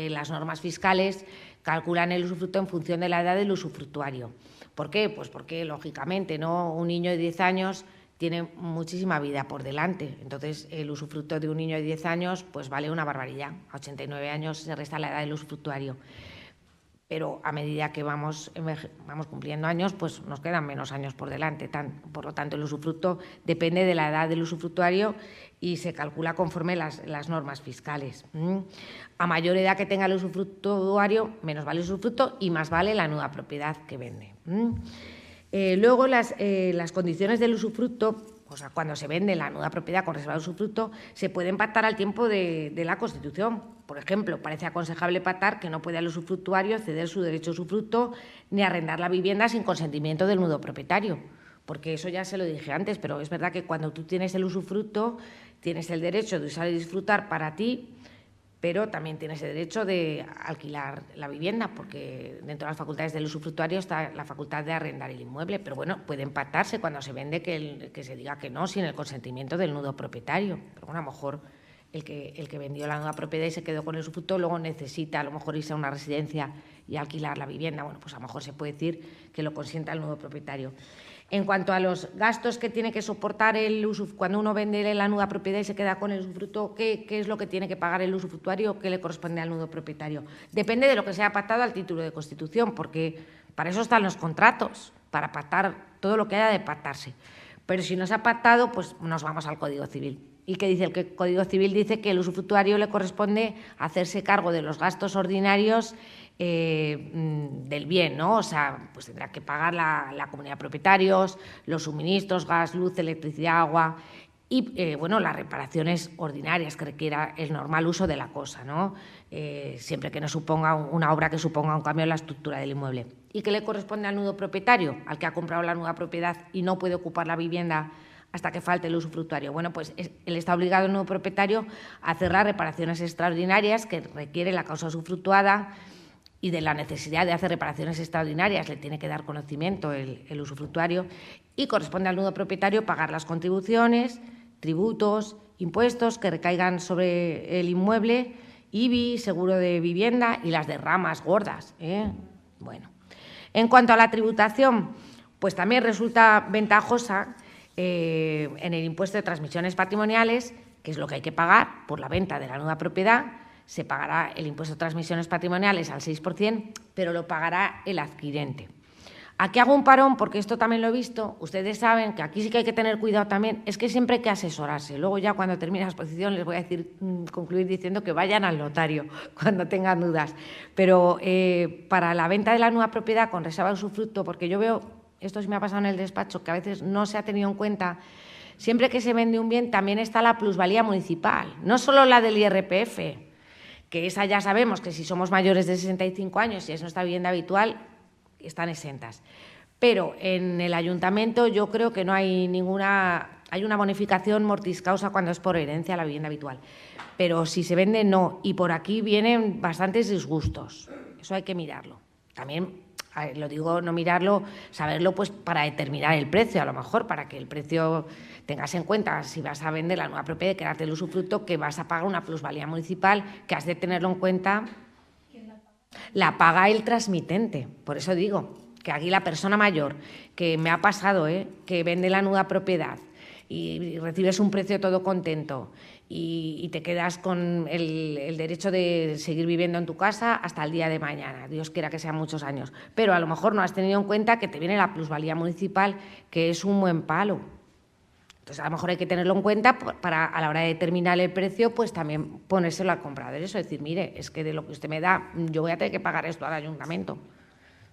Las normas fiscales calculan el usufructo en función de la edad del usufructuario. ¿Por qué? Pues porque, lógicamente, ¿no? Un niño de 10 años tiene muchísima vida por delante. Entonces, el usufructo de un niño de 10 años pues vale una barbaridad. A 89 años se resta la edad del usufructuario. Pero a medida que vamos cumpliendo años, pues nos quedan menos años por delante. Por lo tanto, el usufructo depende de la edad del usufructuario y se calcula conforme las normas fiscales. A mayor edad que tenga el usufructuario, menos vale el usufructo y más vale la nuda propiedad que vende. Luego, las condiciones del usufructo, o sea, cuando se vende la nuda propiedad con reserva de usufructo, se pueden pactar al tiempo de la Constitución. Por ejemplo, parece aconsejable pactar que no puede el usufructuario ceder su derecho a usufructo ni arrendar la vivienda sin consentimiento del nudo propietario, porque eso ya se lo dije antes, pero es verdad que cuando tú tienes el usufructo, tienes el derecho de usar y disfrutar para ti, pero también tiene ese derecho de alquilar la vivienda, porque dentro de las facultades del usufructuario está la facultad de arrendar el inmueble, pero bueno, puede empatarse cuando se vende que se diga que no sin el consentimiento del nudo propietario. Pero bueno, a lo mejor el que vendió la nueva propiedad y se quedó con el usufructo luego necesita a lo mejor irse a una residencia y alquilar la vivienda. Bueno, pues a lo mejor se puede decir que lo consienta el nuevo propietario. En cuanto a los gastos que tiene que soportar cuando uno vende la nueva propiedad y se queda con el usufructo, ¿qué es lo que tiene que pagar el usufructuario? ¿Qué le corresponde al nuevo propietario? Depende de lo que se haya pactado al título de constitución, porque para eso están los contratos, para pactar todo lo que haya de pactarse. Pero si no se ha pactado, pues nos vamos al Código Civil. ¿Y qué dice? El Código Civil dice que el usufructuario le corresponde hacerse cargo de los gastos ordinarios del bien, ¿no? O sea, pues tendrá que pagar la comunidad de propietarios, los suministros, gas, luz, electricidad, agua y, bueno, las reparaciones ordinarias que requiera el normal uso de la cosa, ¿no? Siempre que no suponga una obra que suponga un cambio en la estructura del inmueble. ¿Y qué le corresponde al nudo propietario, al que ha comprado la nueva propiedad y no puede ocupar la vivienda hasta que falte el usufructuario? Bueno, pues él está obligado, el nuevo propietario, a hacer las reparaciones extraordinarias que requiere la causa usufructuada, y de la necesidad de hacer reparaciones extraordinarias le tiene que dar conocimiento el usufructuario, y corresponde al nudo propietario pagar las contribuciones, tributos, impuestos que recaigan sobre el inmueble, IBI, seguro de vivienda y las derramas gordas, ¿eh? Bueno, en cuanto a la tributación, pues también resulta ventajosa en el impuesto de transmisiones patrimoniales, que es lo que hay que pagar por la venta de la nueva propiedad. Se pagará el impuesto de transmisiones patrimoniales al 6%, pero lo pagará el adquirente. Aquí hago un parón porque esto también lo he visto. Ustedes saben que aquí sí que hay que tener cuidado también. Es que siempre hay que asesorarse. Luego ya cuando termine la exposición les voy a concluir diciendo que vayan al notario cuando tengan dudas. Pero para la venta de la nueva propiedad con reserva de usufructo, porque yo veo, esto sí me ha pasado en el despacho, que a veces no se ha tenido en cuenta. Siempre que se vende un bien también está la plusvalía municipal, no solo la del IRPF, que esa ya sabemos que si somos mayores de 65 años y es nuestra vivienda habitual, están exentas. Pero en el ayuntamiento yo creo que no hay hay una bonificación mortis causa cuando es por herencia la vivienda habitual. Pero si se vende, no. Y por aquí vienen bastantes disgustos. Eso hay que mirarlo. También, lo digo, no mirarlo, saberlo pues para determinar el precio, a lo mejor, para que el precio tengas en cuenta, si vas a vender la nueva propiedad y quedarte el usufructo, que vas a pagar una plusvalía municipal, que has de tenerlo en cuenta. ¿Quién la paga? La paga el transmitente. Por eso digo que aquí la persona mayor, que me ha pasado, que vende la nueva propiedad y recibes un precio todo contento y te quedas con el derecho de seguir viviendo en tu casa hasta el día de mañana, Dios quiera que sean muchos años, pero a lo mejor no has tenido en cuenta que te viene la plusvalía municipal, que es un buen palo. Entonces, a lo mejor hay que tenerlo en cuenta para, a la hora de determinar el precio, pues también ponérselo al comprador. Eso, decir, mire, es que de lo que usted me da, yo voy a tener que pagar esto al ayuntamiento.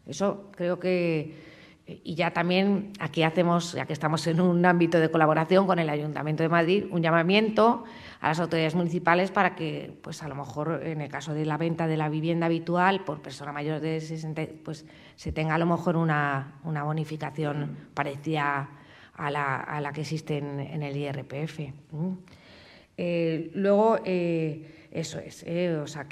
Eso creo que... Y ya también aquí hacemos, ya que estamos en un ámbito de colaboración con el Ayuntamiento de Madrid, un llamamiento a las autoridades municipales para que, pues a lo mejor en el caso de la venta de la vivienda habitual por persona mayor de 60, pues se tenga a lo mejor una bonificación parecida a la que existe en el IRPF. Luego, eso es, o sea,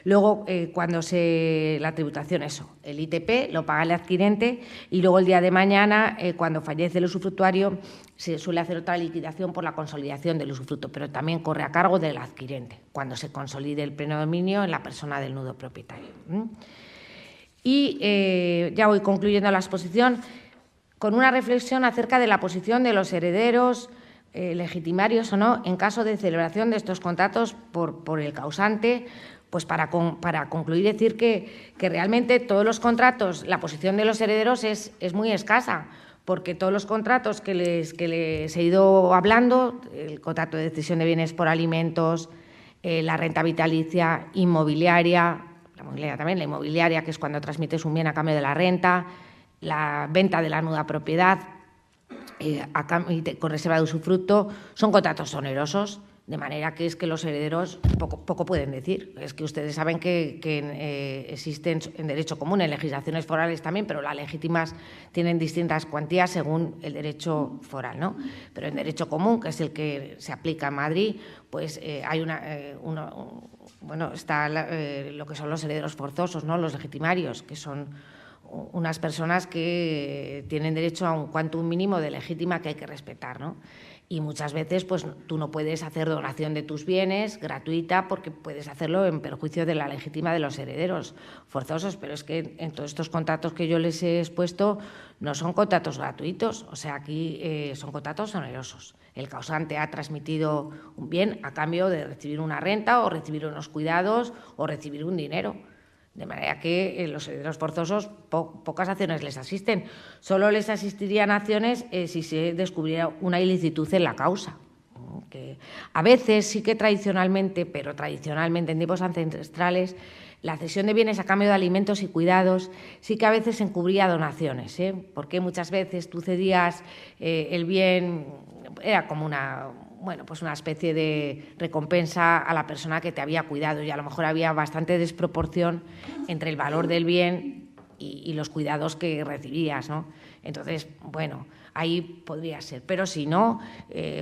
luego cuando la tributación, eso, el ITP lo paga el adquirente y luego el día de mañana, cuando fallece el usufructuario, se suele hacer otra liquidación por la consolidación del usufructo, pero también corre a cargo del adquirente, cuando se consolide el pleno dominio en la persona del nudo propietario. Y ya voy concluyendo la exposición con una reflexión acerca de la posición de los herederos, legitimarios o no, en caso de celebración de estos contratos por el causante, pues para concluir decir que realmente todos los contratos, la posición de los herederos es muy escasa, porque todos los contratos que les he ido hablando, el contrato de cesión de bienes por alimentos, la renta vitalicia, inmobiliaria, también la inmobiliaria, que es cuando transmites un bien a cambio de la renta, la venta de la nueva propiedad, con reserva de usufructo, son contratos onerosos. De manera que es que los herederos poco pueden decir. Es que ustedes saben que existen en derecho común, en legislaciones forales también, pero las legítimas tienen distintas cuantías según el derecho foral, ¿no? Pero en derecho común, que es el que se aplica en Madrid, pues hay está lo que son los herederos forzosos, ¿no? Los legitimarios, que son unas personas que tienen derecho a un quantum mínimo de legítima que hay que respetar, ¿no? Y muchas veces pues tú no puedes hacer donación de tus bienes gratuita porque puedes hacerlo en perjuicio de la legítima de los herederos forzosos, pero es que en todos estos contratos que yo les he expuesto no son contratos gratuitos, o sea, aquí son contratos onerosos. El causante ha transmitido un bien a cambio de recibir una renta o recibir unos cuidados o recibir un dinero. De manera que los herederos forzosos pocas acciones les asisten. Solo les asistirían acciones si se descubriera una ilicitud en la causa. Que a veces sí que tradicionalmente, pero tradicionalmente en tiempos ancestrales, la cesión de bienes a cambio de alimentos y cuidados sí que a veces encubría donaciones, porque muchas veces tú cedías el bien, era como una especie de recompensa a la persona que te había cuidado y a lo mejor había bastante desproporción entre el valor del bien y los cuidados que recibías, ¿no? Entonces, bueno, ahí podría ser. Pero si no,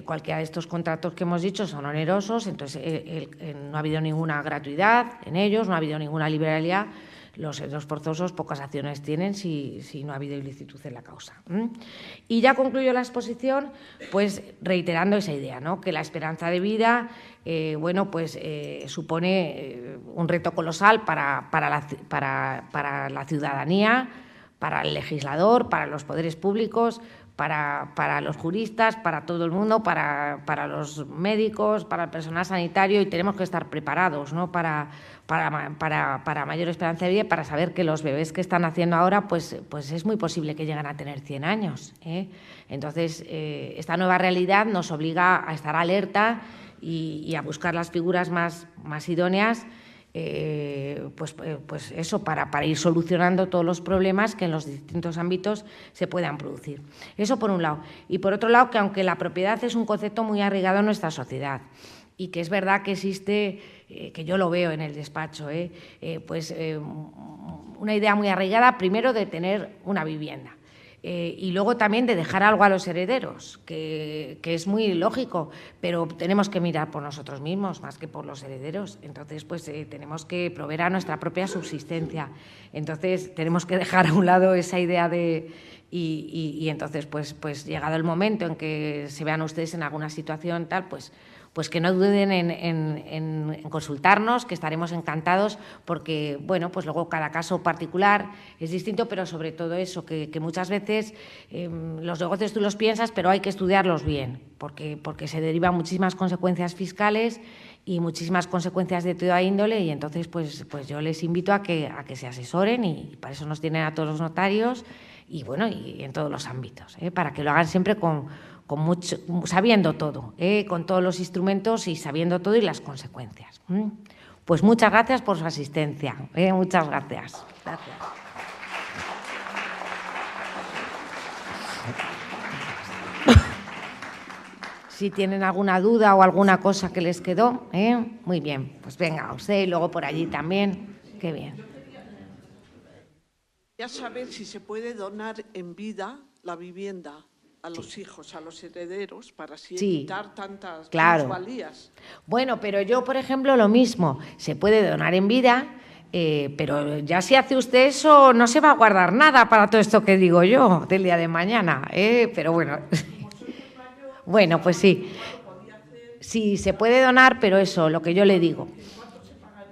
cualquiera de estos contratos que hemos dicho son onerosos, entonces no ha habido ninguna gratuidad en ellos, no ha habido ninguna liberalidad. Los herederos forzosos pocas acciones tienen si no ha habido ilicitud en la causa. Y ya concluyo la exposición pues reiterando esa idea, ¿no? Que la esperanza de vida supone un reto colosal para la ciudadanía, para el legislador, para los poderes públicos, para los juristas, para todo el mundo, para los médicos, para el personal sanitario, y tenemos que estar preparados, ¿no? para mayor esperanza de vida, para saber que los bebés que están naciendo ahora pues es muy posible que lleguen a tener 100 años. Entonces, esta nueva realidad nos obliga a estar alerta y a buscar las figuras más idóneas, para ir solucionando todos los problemas que en los distintos ámbitos se puedan producir. Eso por un lado. Y por otro lado, que aunque la propiedad es un concepto muy arraigado en nuestra sociedad y que es verdad que existe, que yo lo veo en el despacho, una idea muy arraigada, primero, de tener una vivienda. Y luego también de dejar algo a los herederos, que es muy lógico, pero tenemos que mirar por nosotros mismos más que por los herederos. Entonces, tenemos que proveer a nuestra propia subsistencia. Entonces, tenemos que dejar a un lado esa idea de... Y entonces, llegado el momento en que se vean ustedes en alguna situación tal, pues que no duden en consultarnos, que estaremos encantados, porque, luego cada caso particular es distinto, pero sobre todo eso, que muchas veces los negocios tú los piensas, pero hay que estudiarlos bien, porque se derivan muchísimas consecuencias fiscales y muchísimas consecuencias de toda índole, y entonces, yo les invito a que se asesoren, y para eso nos tienen a todos los notarios, y en todos los ámbitos, para que lo hagan siempre sabiendo todo, con todos los instrumentos y sabiendo todo y las consecuencias. Pues muchas gracias por su asistencia. Muchas gracias. Gracias. Si tienen alguna duda o alguna cosa que les quedó, muy bien. Pues venga, usted y luego por allí también. Qué bien. Ya saber si se puede donar en vida la vivienda a los hijos, a los herederos, para así evitar tantas plusvalías. Bueno, pero yo, por ejemplo, lo mismo, se puede donar en vida, pero ya si hace usted eso, no se va a guardar nada para todo esto que digo yo del día de mañana, pero bueno. Bueno, pues sí. Sí, se puede donar, pero eso, lo que yo le digo.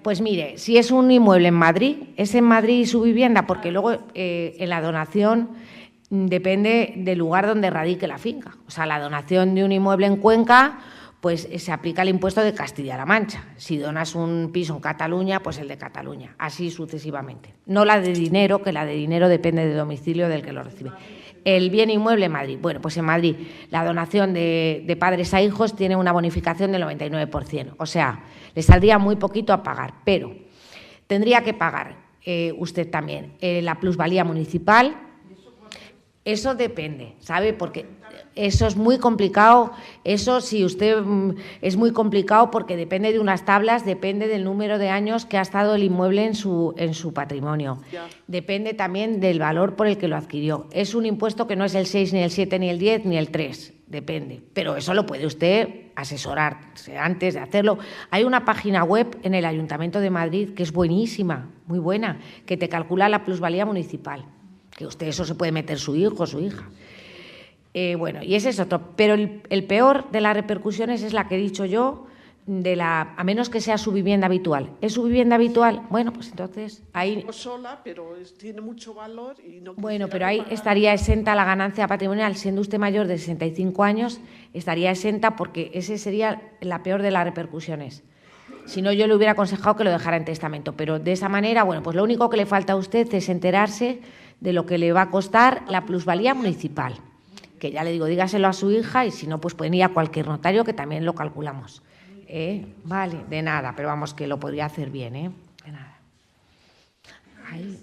Pues mire, si es un inmueble en Madrid, es en Madrid su vivienda, porque luego en la donación depende del lugar donde radique la finca. O sea, la donación de un inmueble en Cuenca, pues se aplica el impuesto de Castilla-La Mancha. Si donas un piso en Cataluña, pues el de Cataluña, así sucesivamente. No la de dinero, que la de dinero depende del domicilio del que lo recibe. El bien inmueble en Madrid. Bueno, pues en Madrid la donación de padres a hijos tiene una bonificación del 99%. O sea, le saldría muy poquito a pagar, pero tendría que pagar usted también la plusvalía municipal, Eso depende, ¿sabe? Porque eso es muy complicado. Eso, si usted es muy complicado porque depende de unas tablas, depende del número de años que ha estado el inmueble en su patrimonio. Depende también del valor por el que lo adquirió. Es un impuesto que no es el 6, ni el 7, ni el 10, ni el 3. Depende. Pero eso lo puede usted asesorarse antes de hacerlo. Hay una página web en el Ayuntamiento de Madrid que es buenísima, muy buena, que te calcula la plusvalía municipal. Que usted eso se puede meter su hijo o su hija. Bueno, y ese es otro. Pero el peor de las repercusiones es la que he dicho yo, a menos que sea su vivienda habitual. ¿Es su vivienda habitual? Bueno, pues entonces ahí... sola, pero tiene mucho valor y no... Bueno, pero ahí estaría exenta la ganancia patrimonial. Siendo usted mayor de 65 años, estaría exenta porque ese sería la peor de las repercusiones. Si no, yo le hubiera aconsejado que lo dejara en testamento. Pero de esa manera, bueno, pues lo único que le falta a usted es enterarse de lo que le va a costar la plusvalía municipal. Que ya le digo, dígaselo a su hija y si no, pues pueden ir a cualquier notario que también lo calculamos. Vale, de nada, pero vamos, que lo podría hacer bien, de nada. Ahí.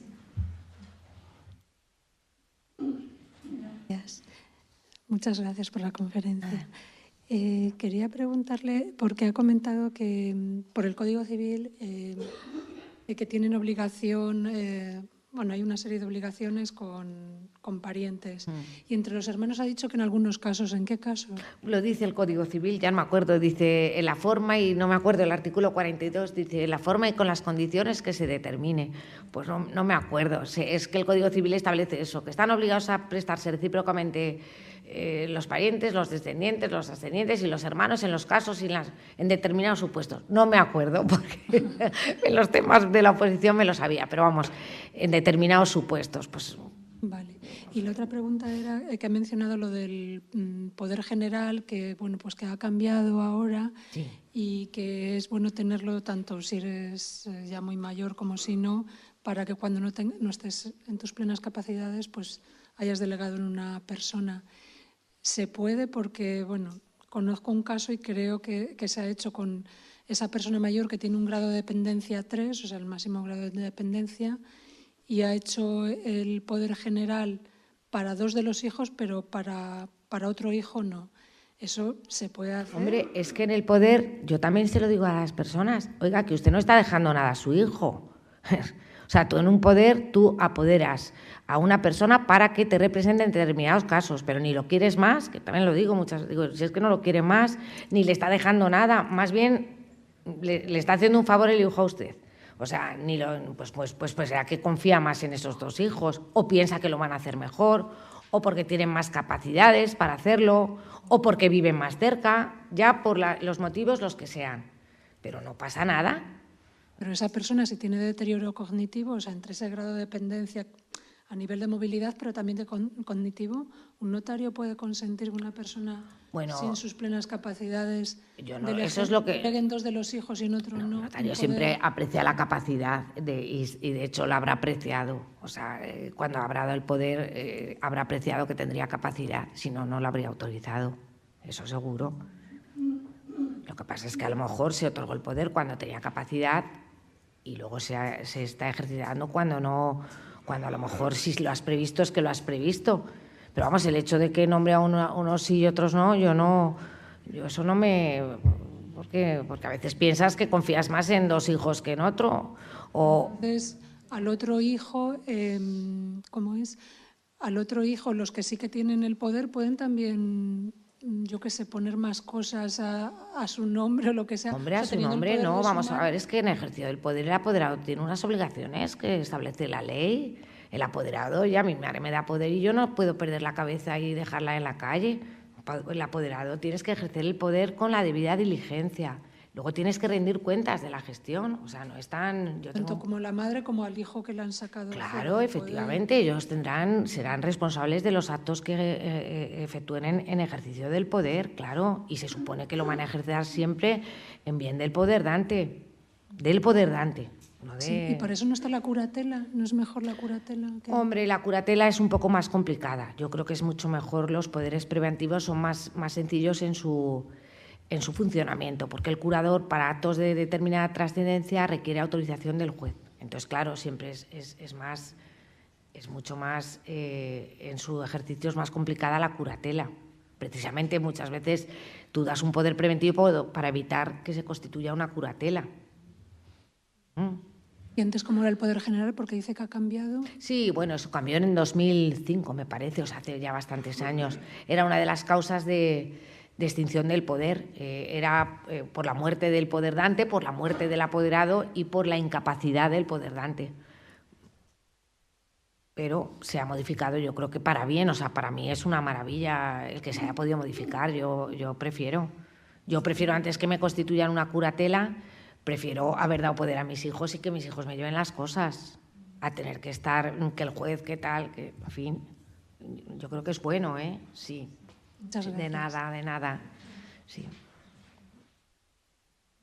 Muchas gracias por la conferencia. Quería preguntarle, porque ha comentado que por el Código Civil que tienen obligación... Bueno, hay una serie de obligaciones con parientes. Y entre los hermanos ha dicho que en algunos casos. ¿En qué casos? Lo dice el Código Civil, ya no me acuerdo, dice en la forma, y no me acuerdo, el artículo 42 dice en la forma y con las condiciones que se determine. Pues no me acuerdo. Es que el Código Civil establece eso, que están obligados a prestarse recíprocamente los parientes, los descendientes, los ascendientes y los hermanos en los casos y en determinados supuestos. No me acuerdo, porque en los temas de la oposición me lo sabía, pero vamos, en determinados supuestos. Pues. Vale. Y la otra pregunta era que ha mencionado lo del poder general, que bueno, pues que ha cambiado ahora. Sí. Y que es bueno tenerlo tanto si eres ya muy mayor como si no, para que cuando no estés en tus plenas capacidades, pues hayas delegado en una persona. Se puede porque, bueno, conozco un caso y creo que se ha hecho con esa persona mayor que tiene un grado de dependencia 3, o sea, el máximo grado de dependencia, y ha hecho el poder general para 2 de los hijos, pero para otro hijo no. ¿Eso se puede hacer? Hombre, es que en el poder, yo también se lo digo a las personas, oiga, que usted no está dejando nada a su hijo. O sea, tú en un poder, tú apoderas a una persona para que te represente en determinados casos, pero ni lo quieres más, que también lo digo muchas, digo, si es que no lo quiere más, ni le está dejando nada, más bien le está haciendo un favor el hijo a usted. O sea, pues será que confía más en esos 2 hijos, o piensa que lo van a hacer mejor, o porque tienen más capacidades para hacerlo, o porque viven más cerca, ya por los motivos los que sean. Pero no pasa nada. Pero esa persona, si tiene deterioro cognitivo, o sea, entre ese grado de dependencia a nivel de movilidad, pero también de cognitivo, ¿un notario puede consentir que una persona sin sus plenas capacidades eso es lo que deleguen 2 de los hijos y en otro no? El notario siempre aprecia la capacidad y de hecho la habrá apreciado. O sea, cuando habrá dado el poder, habrá apreciado que tendría capacidad, si no, no lo habría autorizado. Eso seguro. Lo que pasa es que a lo mejor se otorgó el poder cuando tenía capacidad y luego se está ejercitando cuando no, cuando a lo mejor si lo has previsto es que lo has previsto. Pero vamos, el hecho de que nombre a unos sí y otros no, yo eso no me... Porque a veces piensas que confías más en 2 hijos que en otro. Entonces, al otro hijo, ¿cómo es? Al otro hijo, los que sí que tienen el poder pueden también... yo qué sé, poner más cosas a su nombre o lo que sea. Hombre, a su nombre no, vamos a ver, es que en ejercicio del poder el apoderado tiene unas obligaciones que establece la ley. El apoderado, ya mi madre me da poder y yo no puedo perder la cabeza y dejarla en la calle. El apoderado tienes que ejercer el poder con la debida diligencia. Luego tienes que rendir cuentas de la gestión, o sea, no están... Tanto como la madre como al hijo que le han sacado. Claro, efectivamente, ellos serán responsables de los actos que efectúen en ejercicio del poder, claro, y se supone que lo van a ejercer siempre en bien del poder dante. No de... Sí, y por eso no está la curatela, ¿no es mejor la curatela? Hombre, la curatela es un poco más complicada, yo creo que es mucho mejor, los poderes preventivos son más sencillos en su funcionamiento, porque el curador para actos de determinada trascendencia requiere autorización del juez. Entonces, claro, siempre es más es mucho más, en su ejercicio es más complicada la curatela. Precisamente muchas veces tú das un poder preventivo para evitar que se constituya una curatela. ¿Y antes cómo era el poder general? Porque dice que ha cambiado. Sí, bueno, eso cambió en 2005, me parece, o sea, hace ya bastantes años. Era una de las causas de extinción del poder. Era por la muerte del poderdante, por la muerte del apoderado y por la incapacidad del poderdante. Pero se ha modificado, yo creo que para bien, o sea, para mí es una maravilla el que se haya podido modificar. Yo prefiero antes que me constituyan una curatela, prefiero haber dado poder a mis hijos y que mis hijos me lleven las cosas, a tener que estar, que el juez, qué tal, que, en fin, yo creo que es bueno, ¿eh? Sí. Muchas gracias. De nada. Sí.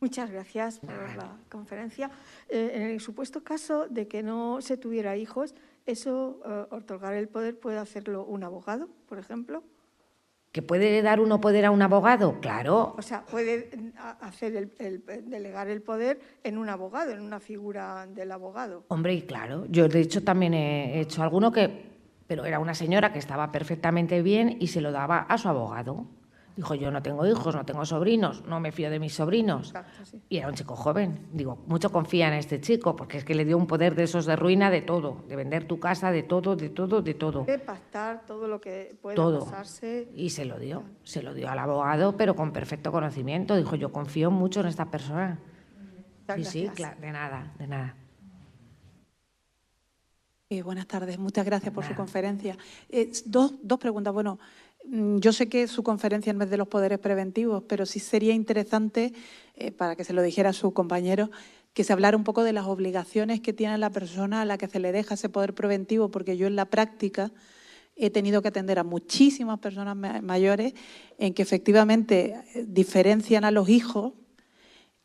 Muchas gracias por la conferencia. En el supuesto caso de que no se tuviera hijos, ¿eso, otorgar el poder, puede hacerlo un abogado, por ejemplo? ¿Que puede dar uno poder a un abogado? Claro. O sea, puede hacer delegar el poder en un abogado, en una figura del abogado. Hombre, y claro, yo de hecho también he hecho alguno pero era una señora que estaba perfectamente bien y se lo daba a su abogado. Dijo, yo no tengo hijos, no tengo sobrinos, no me fío de mis sobrinos. Exacto, sí. Y era un chico joven. Digo, mucho confía en este chico, porque es que le dio un poder de esos de ruina de todo, de vender tu casa, de todo, de todo, de todo. De pactar todo lo que pueda pasarse. Y se lo dio al abogado, pero con perfecto conocimiento. Dijo, yo confío mucho en esta persona. Sí, claro, de nada. Buenas tardes, muchas gracias por su conferencia. Dos preguntas. Bueno, yo sé que su conferencia no es de los poderes preventivos, pero sí sería interesante, para que se lo dijera a su compañero, que se hablara un poco de las obligaciones que tiene la persona a la que se le deja ese poder preventivo, porque yo en la práctica he tenido que atender a muchísimas personas mayores en que efectivamente diferencian a los hijos.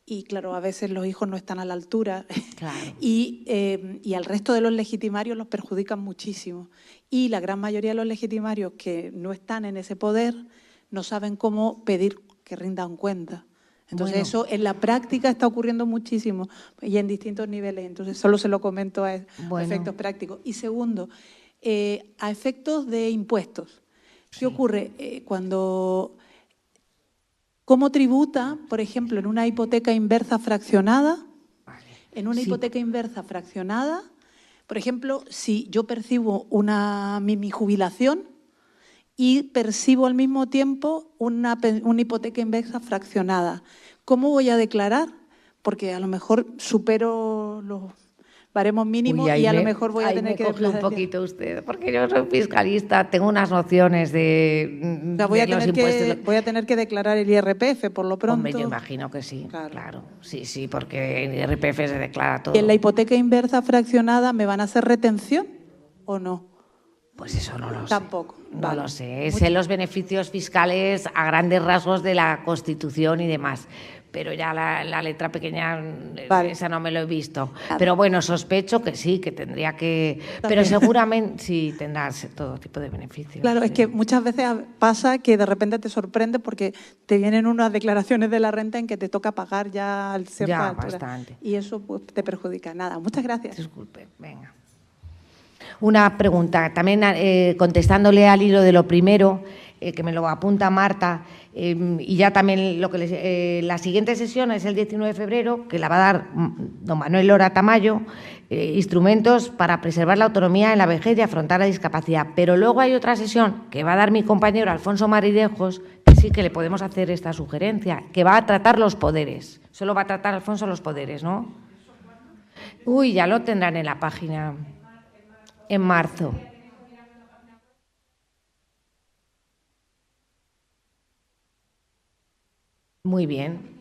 Y claro, a veces los hijos no están a la altura. Claro. Y al resto de los legitimarios los perjudican muchísimo. Y la gran mayoría de los legitimarios que no están en ese poder no saben cómo pedir que rindan cuenta. Entonces eso en la práctica está ocurriendo muchísimo y en distintos niveles. Entonces solo se lo comento a efectos prácticos. Y segundo, a efectos de impuestos. ¿Qué ocurre cuando... ¿Cómo tributa, por ejemplo, en una hipoteca inversa fraccionada? En una hipoteca inversa fraccionada, por ejemplo, si yo percibo mi jubilación y percibo al mismo tiempo una hipoteca inversa fraccionada, ¿cómo voy a declarar? Porque a lo mejor supero los baremos mínimos y a lo mejor voy a tener que declarar. Un poquito usted, porque yo soy fiscalista, tengo unas nociones de, o sea, voy a tener que declarar el IRPF, por lo pronto. Hombre, yo imagino que sí, claro. Sí, porque el IRPF se declara todo. ¿Y en la hipoteca inversa fraccionada me van a hacer retención o no? Pues eso no lo sé. Tampoco. No lo sé. Sé los beneficios fiscales a grandes rasgos de la Constitución y demás. Pero ya la letra pequeña, esa no me lo he visto. Pero bueno, sospecho que sí, que tendría que... Pero seguramente sí tendrá todo tipo de beneficios. Claro, sí. Es que muchas veces pasa que de repente te sorprende porque te vienen unas declaraciones de la renta en que te toca pagar ya al ser ya, bastante. Y eso pues, te perjudica. Nada, muchas gracias. Disculpe, venga. Una pregunta, también contestándole al hilo de lo primero, que me lo apunta Marta, y ya también la siguiente sesión es el 19 de febrero, que la va a dar don Manuel Lora Tamayo, instrumentos para preservar la autonomía en la vejez y afrontar la discapacidad. Pero luego hay otra sesión que va a dar mi compañero Alfonso Maridejos, que sí que le podemos hacer esta sugerencia, que va a tratar los poderes. Solo va a tratar, Alfonso, los poderes, ¿no? Uy, ya lo tendrán en la página. En marzo. Muy bien.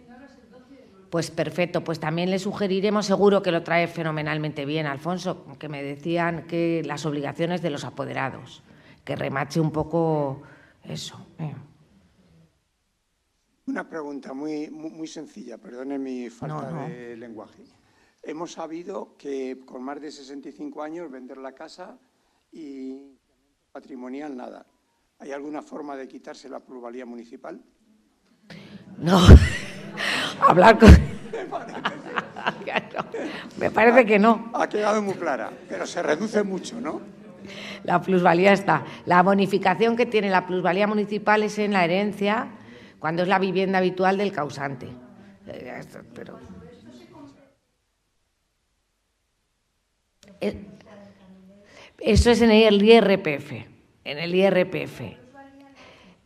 Pues perfecto, pues también le sugeriremos, seguro que lo trae fenomenalmente bien, Alfonso, que me decían que las obligaciones de los apoderados, que remache un poco eso. Una pregunta muy sencilla, perdone mi falta de lenguaje. Hemos sabido que con más de 65 años vender la casa y patrimonial nada. ¿Hay alguna forma de quitarse la plusvalía municipal? No, hablar con... Me parece que no. Ha quedado muy clara, pero se reduce mucho, ¿no? La plusvalía está. La bonificación que tiene la plusvalía municipal es en la herencia, cuando es la vivienda habitual del causante. Pero... Eso es en el IRPF. En el IRPF.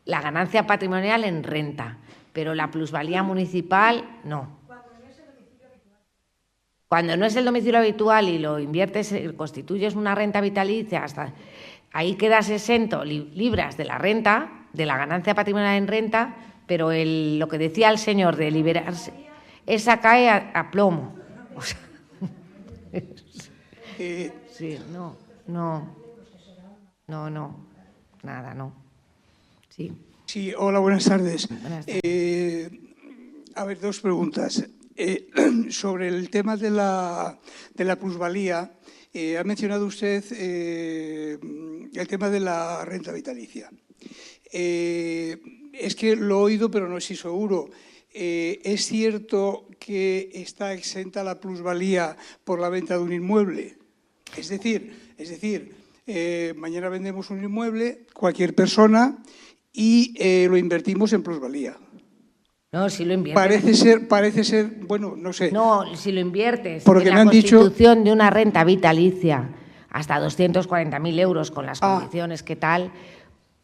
La ganancia patrimonial en renta, pero la plusvalía municipal no. Cuando no es el domicilio habitual y lo inviertes, constituyes una renta vitalicia, hasta ahí quedas exento, libras de la renta, de la ganancia patrimonial en renta, pero lo que decía el señor de liberarse, esa cae a plomo. O sea, sí, no, nada, no. Sí. Sí, hola, buenas tardes. Buenas tardes. A ver, dos preguntas. Sobre el tema de la plusvalía, ha mencionado usted el tema de la renta vitalicia. Es que lo he oído, pero no estoy seguro. ¿Es cierto que está exenta la plusvalía por la venta de un inmueble? Es decir, mañana vendemos un inmueble, cualquier persona, y lo invertimos en plusvalía. No, si lo inviertes. Parece ser, bueno, no sé. No, si lo inviertes porque en la constitución de una renta vitalicia hasta 240.000 euros con las condiciones que tal,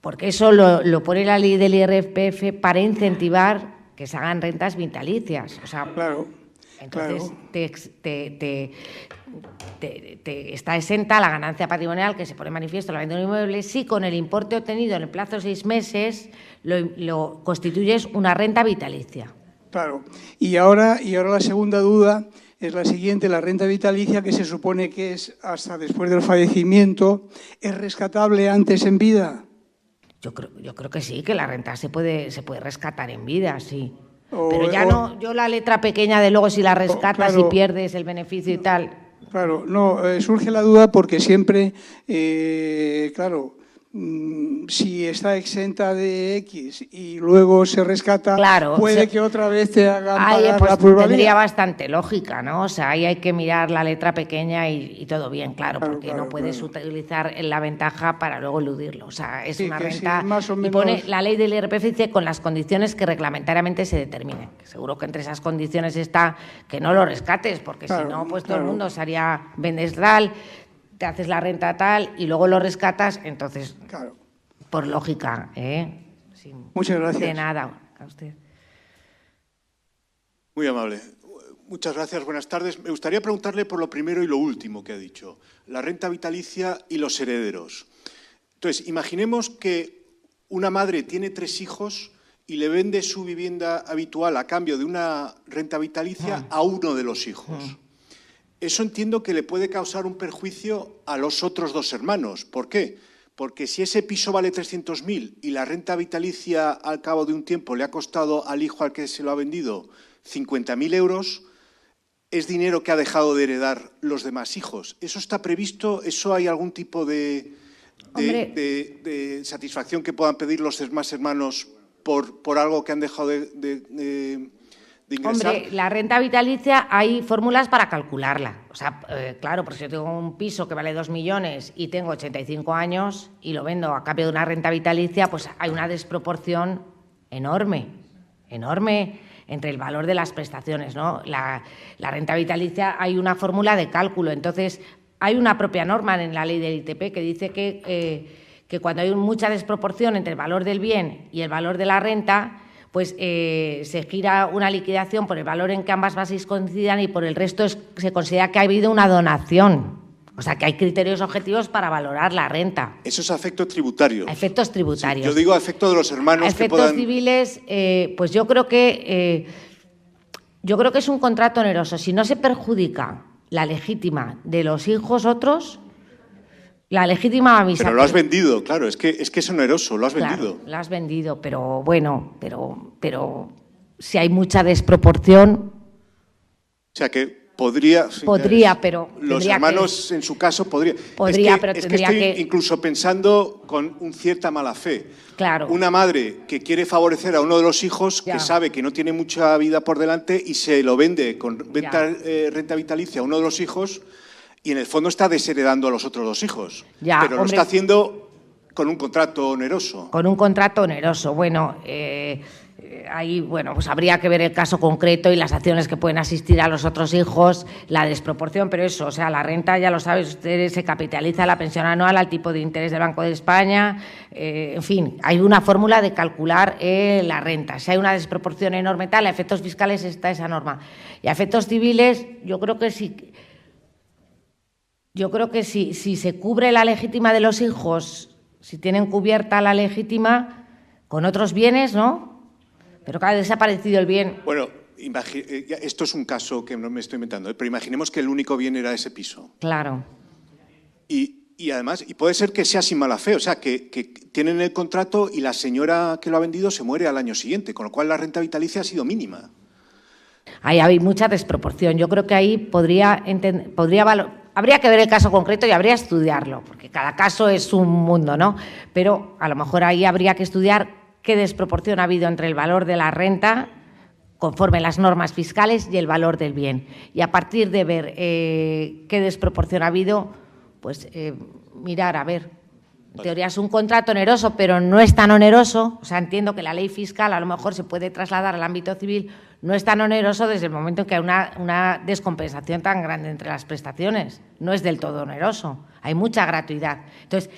porque eso lo pone la ley del IRPF para incentivar que se hagan rentas vitalicias. O sea, claro. Entonces está exenta la ganancia patrimonial que se pone en manifiesto en la venta de un inmueble si con el importe obtenido en el plazo de 6 meses lo constituyes una renta vitalicia. Claro. Y ahora la segunda duda es la siguiente. La renta vitalicia, que se supone que es hasta después del fallecimiento, ¿es rescatable antes en vida? Yo creo que sí, que la renta se puede rescatar en vida, sí. Pero ya no, yo la letra pequeña de luego si la rescatas y pierdes el beneficio y tal. Claro, no, surge la duda porque siempre, claro, si está exenta de X y luego se rescata, claro, puede que otra vez te hagan pagar pues la plusvalía. Tendría bastante lógica, ¿no? O sea, ahí hay que mirar la letra pequeña y todo bien, claro, porque no puedes utilizar la ventaja para luego eludirlo. O sea, es una renta más o menos... y pone la ley del IRPF dice con las condiciones que reglamentariamente se determinen. Seguro que entre esas condiciones está que no lo rescates, porque si no, pues todo el mundo se haría vendestral, te haces la renta tal y luego lo rescatas, entonces, por lógica, Muchas gracias. De nada, a usted. Muy amable. Muchas gracias, buenas tardes. Me gustaría preguntarle por lo primero y lo último que ha dicho, la renta vitalicia y los herederos. Entonces, imaginemos que una madre tiene 3 hijos y le vende su vivienda habitual a cambio de una renta vitalicia a uno de los hijos. Eso entiendo que le puede causar un perjuicio a los otros 2 hermanos. ¿Por qué? Porque si ese piso vale 300.000 y la renta vitalicia al cabo de un tiempo le ha costado al hijo al que se lo ha vendido 50.000 euros, es dinero que ha dejado de heredar los demás hijos. ¿Eso está previsto? ¿Eso hay algún tipo de satisfacción que puedan pedir los demás hermanos por algo que han dejado de ingresar? Hombre, la renta vitalicia hay fórmulas para calcularla. O sea, claro, porque si yo tengo un piso que vale 2 millones y tengo 85 años y lo vendo a cambio de una renta vitalicia, pues hay una desproporción enorme entre el valor de las prestaciones, ¿no? La renta vitalicia hay una fórmula de cálculo, entonces hay una propia norma en la ley del ITP que dice que cuando hay mucha desproporción entre el valor del bien y el valor de la renta, pues se gira una liquidación por el valor en que ambas bases coincidan y por el resto se considera que ha habido una donación. O sea, que hay criterios objetivos para valorar la renta. Eso es a efectos tributarios. A efectos tributarios. Sí, yo digo a efectos de los hermanos. A efectos civiles, pues yo creo que es un contrato oneroso. Si no se perjudica la legítima de los hijos otros, la legítima va a avisar. Pero lo has vendido, claro, es que es oneroso, lo has vendido. Lo has vendido, pero bueno, pero si hay mucha desproporción. O sea que podría, pero los hermanos en su caso podría, pero tendría estoy incluso pensando con cierta mala fe. Claro. Una madre que quiere favorecer a uno de los hijos que sabe que no tiene mucha vida por delante y se lo vende con renta vitalicia a uno de los hijos Y en el fondo está desheredando a los otros 2 hijos. Ya, pero lo está haciendo con un contrato oneroso. Con un contrato oneroso. Bueno, ahí pues habría que ver el caso concreto y las acciones que pueden asistir a los otros hijos, la desproporción, pero eso, o sea, la renta, ya lo sabes ustedes, se capitaliza la pensión anual al tipo de interés del Banco de España, en fin, hay una fórmula de calcular la renta. Si hay una desproporción enorme tal, a efectos fiscales está esa norma. Y a efectos civiles, yo creo que sí. Yo creo que si se cubre la legítima de los hijos, si tienen cubierta la legítima con otros bienes, ¿no? Pero claro, ha desaparecido el bien. Bueno, esto es un caso que no me estoy inventando, pero imaginemos que el único bien era ese piso. Claro. Y además, y puede ser que sea sin mala fe, o sea, que tienen el contrato y la señora que lo ha vendido se muere al año siguiente, con lo cual la renta vitalicia ha sido mínima. Ahí hay mucha desproporción. Yo creo que ahí habría que ver el caso concreto y habría que estudiarlo, porque cada caso es un mundo, ¿no? Pero a lo mejor ahí habría que estudiar qué desproporción ha habido entre el valor de la renta conforme las normas fiscales y el valor del bien. Y a partir de ver qué desproporción ha habido, pues mirar, a ver. En teoría es un contrato oneroso, pero no es tan oneroso. O sea, entiendo que la ley fiscal a lo mejor se puede trasladar al ámbito civil, no es tan oneroso desde el momento en que hay una descompensación tan grande entre las prestaciones. No es del todo oneroso, hay mucha gratuidad. Entonces,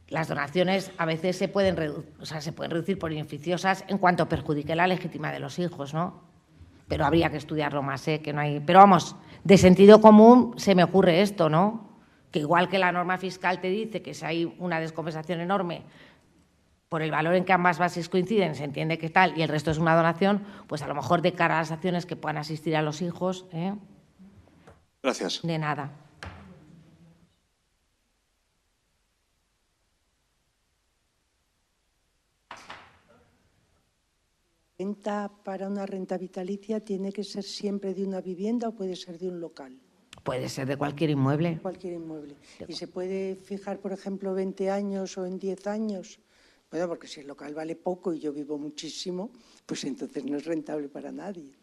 las donaciones a veces se pueden reducir por inoficiosas en cuanto perjudique la legítima de los hijos, ¿no? Pero habría que estudiarlo más, que no hay. Pero vamos, de sentido común se me ocurre esto, ¿no? Que igual que la norma fiscal te dice que si hay una descompensación enorme por el valor en que ambas bases coinciden, se entiende que tal, y el resto es una donación, pues a lo mejor de cara a las acciones que puedan asistir a los hijos. Gracias. De nada. ¿Renta para una renta vitalicia tiene que ser siempre de una vivienda o puede ser de un local? Puede ser de cualquier inmueble. Cualquier inmueble. ¿Y se puede fijar, por ejemplo, 20 años o en 10 años? Bueno, porque si el local vale poco y yo vivo muchísimo, pues entonces no es rentable para nadie.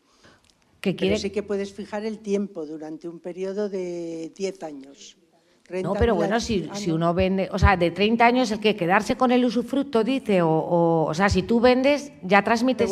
Pero sí que puedes fijar el tiempo durante un periodo de 10 años. No, pero bueno, si uno vende, o sea, de 30 años el que quedarse con el usufructo, dice, o sea, si tú vendes, ya transmites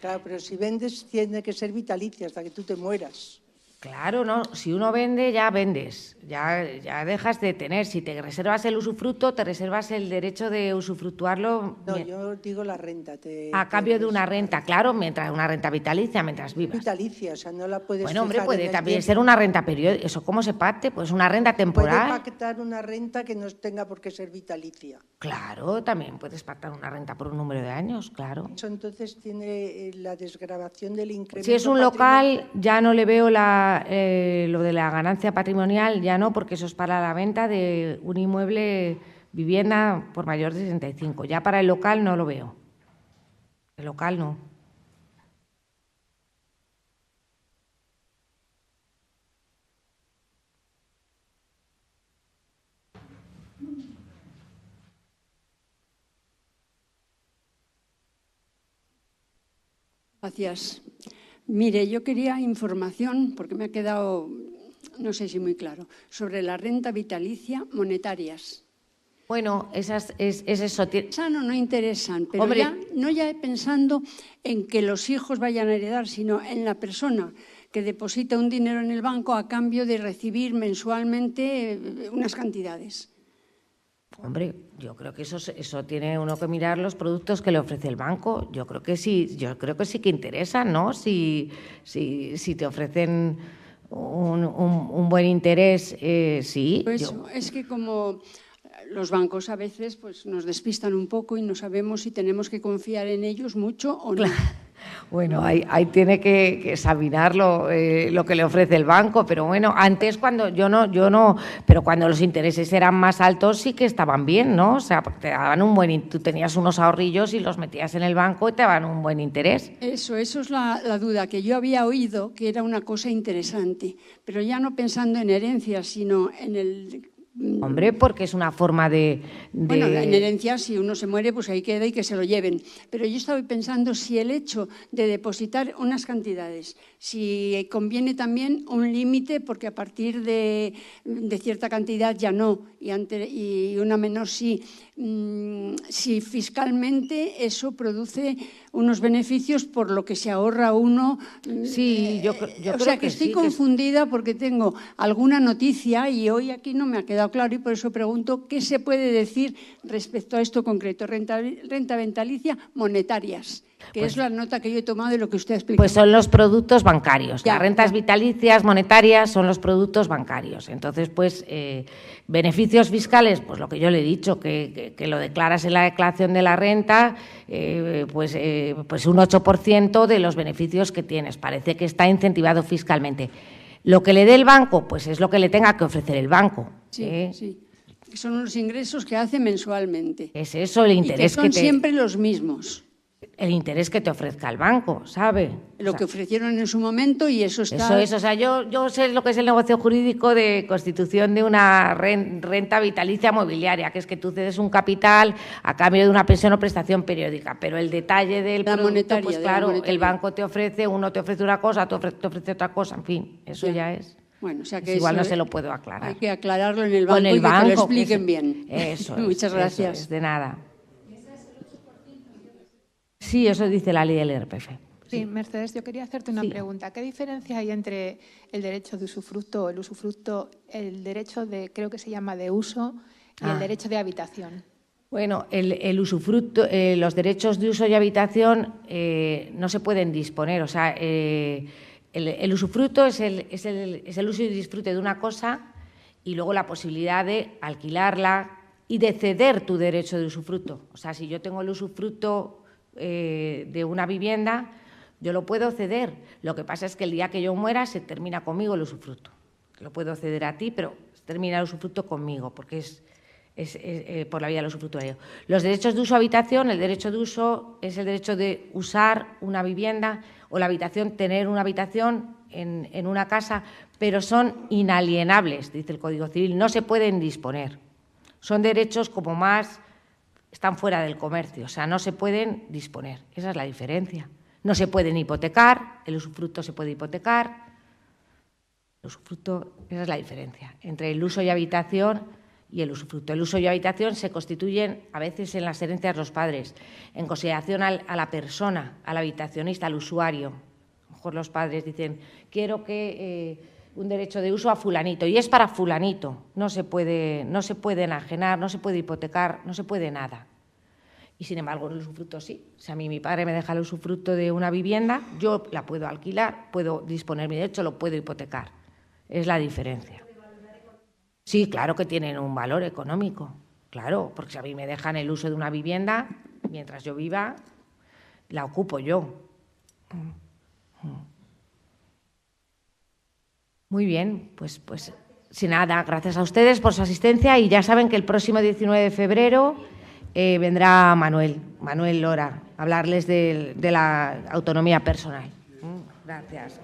Claro, pero si vendes tiene que ser vitalicia hasta que tú te mueras. Claro, no. Si uno vende, ya vendes, ya dejas de tener. Si te reservas el usufructo, te reservas el derecho de usufructuarlo. No, yo digo la renta. A cambio de una renta, claro, mientras una renta vitalicia, mientras vivas. Vitalicia, o sea, no la puedes Bueno, hombre, fijar puede en el también tiempo. ser una renta periódica. ¿Eso cómo se pacte? Pues una renta temporal. Puede pactar una renta que no tenga por qué ser vitalicia. Claro, también puedes pactar una renta por un número de años, claro. Eso entonces tiene la desgravación del incremento. Si es un local, ya no le veo lo de la ganancia patrimonial, ya no, porque eso es para la venta de un inmueble, vivienda por mayor de 65. Ya para el local no lo veo. El local no. Gracias. Mire, yo quería información, porque me ha quedado, no sé si muy claro, sobre la renta vitalicia monetarias. Bueno, es eso. ¿Interesan o no interesan? Pero Hombre, no ya pensando en que los hijos vayan a heredar, sino en la persona que deposita un dinero en el banco a cambio de recibir mensualmente unas cantidades. Hombre, yo creo que eso tiene uno que mirar los productos que le ofrece el banco. Yo creo que sí que interesan, ¿no? Si te ofrecen un buen interés, sí. Pues es que como los bancos a veces pues, nos despistan un poco y no sabemos si tenemos que confiar en ellos mucho o no. Bueno, ahí tiene que examinar lo que le ofrece el banco, pero bueno, antes cuando yo no, pero cuando los intereses eran más altos sí que estaban bien, ¿no? O sea, porque te daban tú tenías unos ahorrillos y los metías en el banco y te daban un buen interés. Eso es la duda, que yo había oído que era una cosa interesante, pero ya no pensando en herencias, sino en el Hombre, porque es una forma de... Bueno, en herencia, si uno se muere, pues ahí queda y que se lo lleven. Pero yo estaba pensando si el hecho de depositar unas cantidades, si conviene también un límite, porque a partir de cierta cantidad ya no, y una menor sí. Si fiscalmente eso produce unos beneficios por lo que se ahorra uno. Sí, yo o sea, que estoy confundida porque tengo alguna noticia y hoy aquí no me ha quedado claro y por eso pregunto qué se puede decir respecto a esto concreto, renta vitalicia monetarias, que pues, es la nota que yo he tomado de lo que usted ha explicado. Pues son los productos bancarios. Las rentas vitalicias monetarias son los productos bancarios. Entonces, pues, beneficios fiscales, pues lo que yo le he dicho, que lo declaras en la declaración de la renta, pues un 8% de los beneficios que tienes. Parece que está incentivado fiscalmente. Lo que le dé el banco, pues es lo que le tenga que ofrecer el banco. Sí, sí. Son los ingresos que hace mensualmente. Es eso, el interés y que son siempre los mismos. El interés que te ofrezca el banco, ¿sabe? Lo que ofrecieron en su momento y eso está... Eso es, o sea, yo sé lo que es el negocio jurídico de constitución de una renta vitalicia mobiliaria, que es que tú cedes un capital a cambio de una pensión o prestación periódica, pero el detalle del producto, pues claro, el banco te ofrece, uno te ofrece una cosa, te ofrece otra cosa, en fin, eso ya es... Bueno, o sea que pues igual no se lo puedo aclarar. Hay que aclararlo en el banco y que lo expliquen bien. Eso Muchas gracias. Eso es, de nada. Sí, eso dice la ley del IRPF. Sí, Mercedes, yo quería hacerte una pregunta. ¿Qué diferencia hay entre el derecho de usufructo, el derecho de, creo que se llama de uso, y el derecho de habitación? Bueno, el usufructo, los derechos de uso y habitación no se pueden disponer. O sea, el usufructo es el uso y disfrute de una cosa y luego la posibilidad de alquilarla y de ceder tu derecho de usufructo. O sea, si yo tengo el usufructo de una vivienda, yo lo puedo ceder. Lo que pasa es que el día que yo muera se termina conmigo el usufructo. Lo puedo ceder a ti, pero termina el usufructo conmigo, porque es por la vía del usufructuario. Los derechos de uso habitación, el derecho de uso es el derecho de usar una vivienda o la habitación, tener una habitación en una casa, pero son inalienables, dice el Código Civil, no se pueden disponer. Son derechos como más... están fuera del comercio, o sea, no se pueden disponer. Esa es la diferencia. No se pueden hipotecar, el usufructo se puede hipotecar. El usufructo, esa es la diferencia entre el uso y habitación y el usufructo. El uso y habitación se constituyen a veces en las herencias los padres, en consideración a la persona, al habitacionista, al usuario. A lo mejor los padres dicen, quiero que... un derecho de uso a fulanito, y es para fulanito, no se puede enajenar, no se puede hipotecar, no se puede nada. Y sin embargo, el usufructo sí. Si a mí mi padre me deja el usufructo de una vivienda, yo la puedo alquilar, puedo disponer mi derecho, lo puedo hipotecar. Es la diferencia. Sí, claro que tienen un valor económico, claro, porque si a mí me dejan el uso de una vivienda, mientras yo viva, la ocupo yo. Muy bien, pues sin nada, gracias a ustedes por su asistencia y ya saben que el próximo 19 de febrero vendrá Manuel Lora a hablarles de la autonomía personal. Gracias.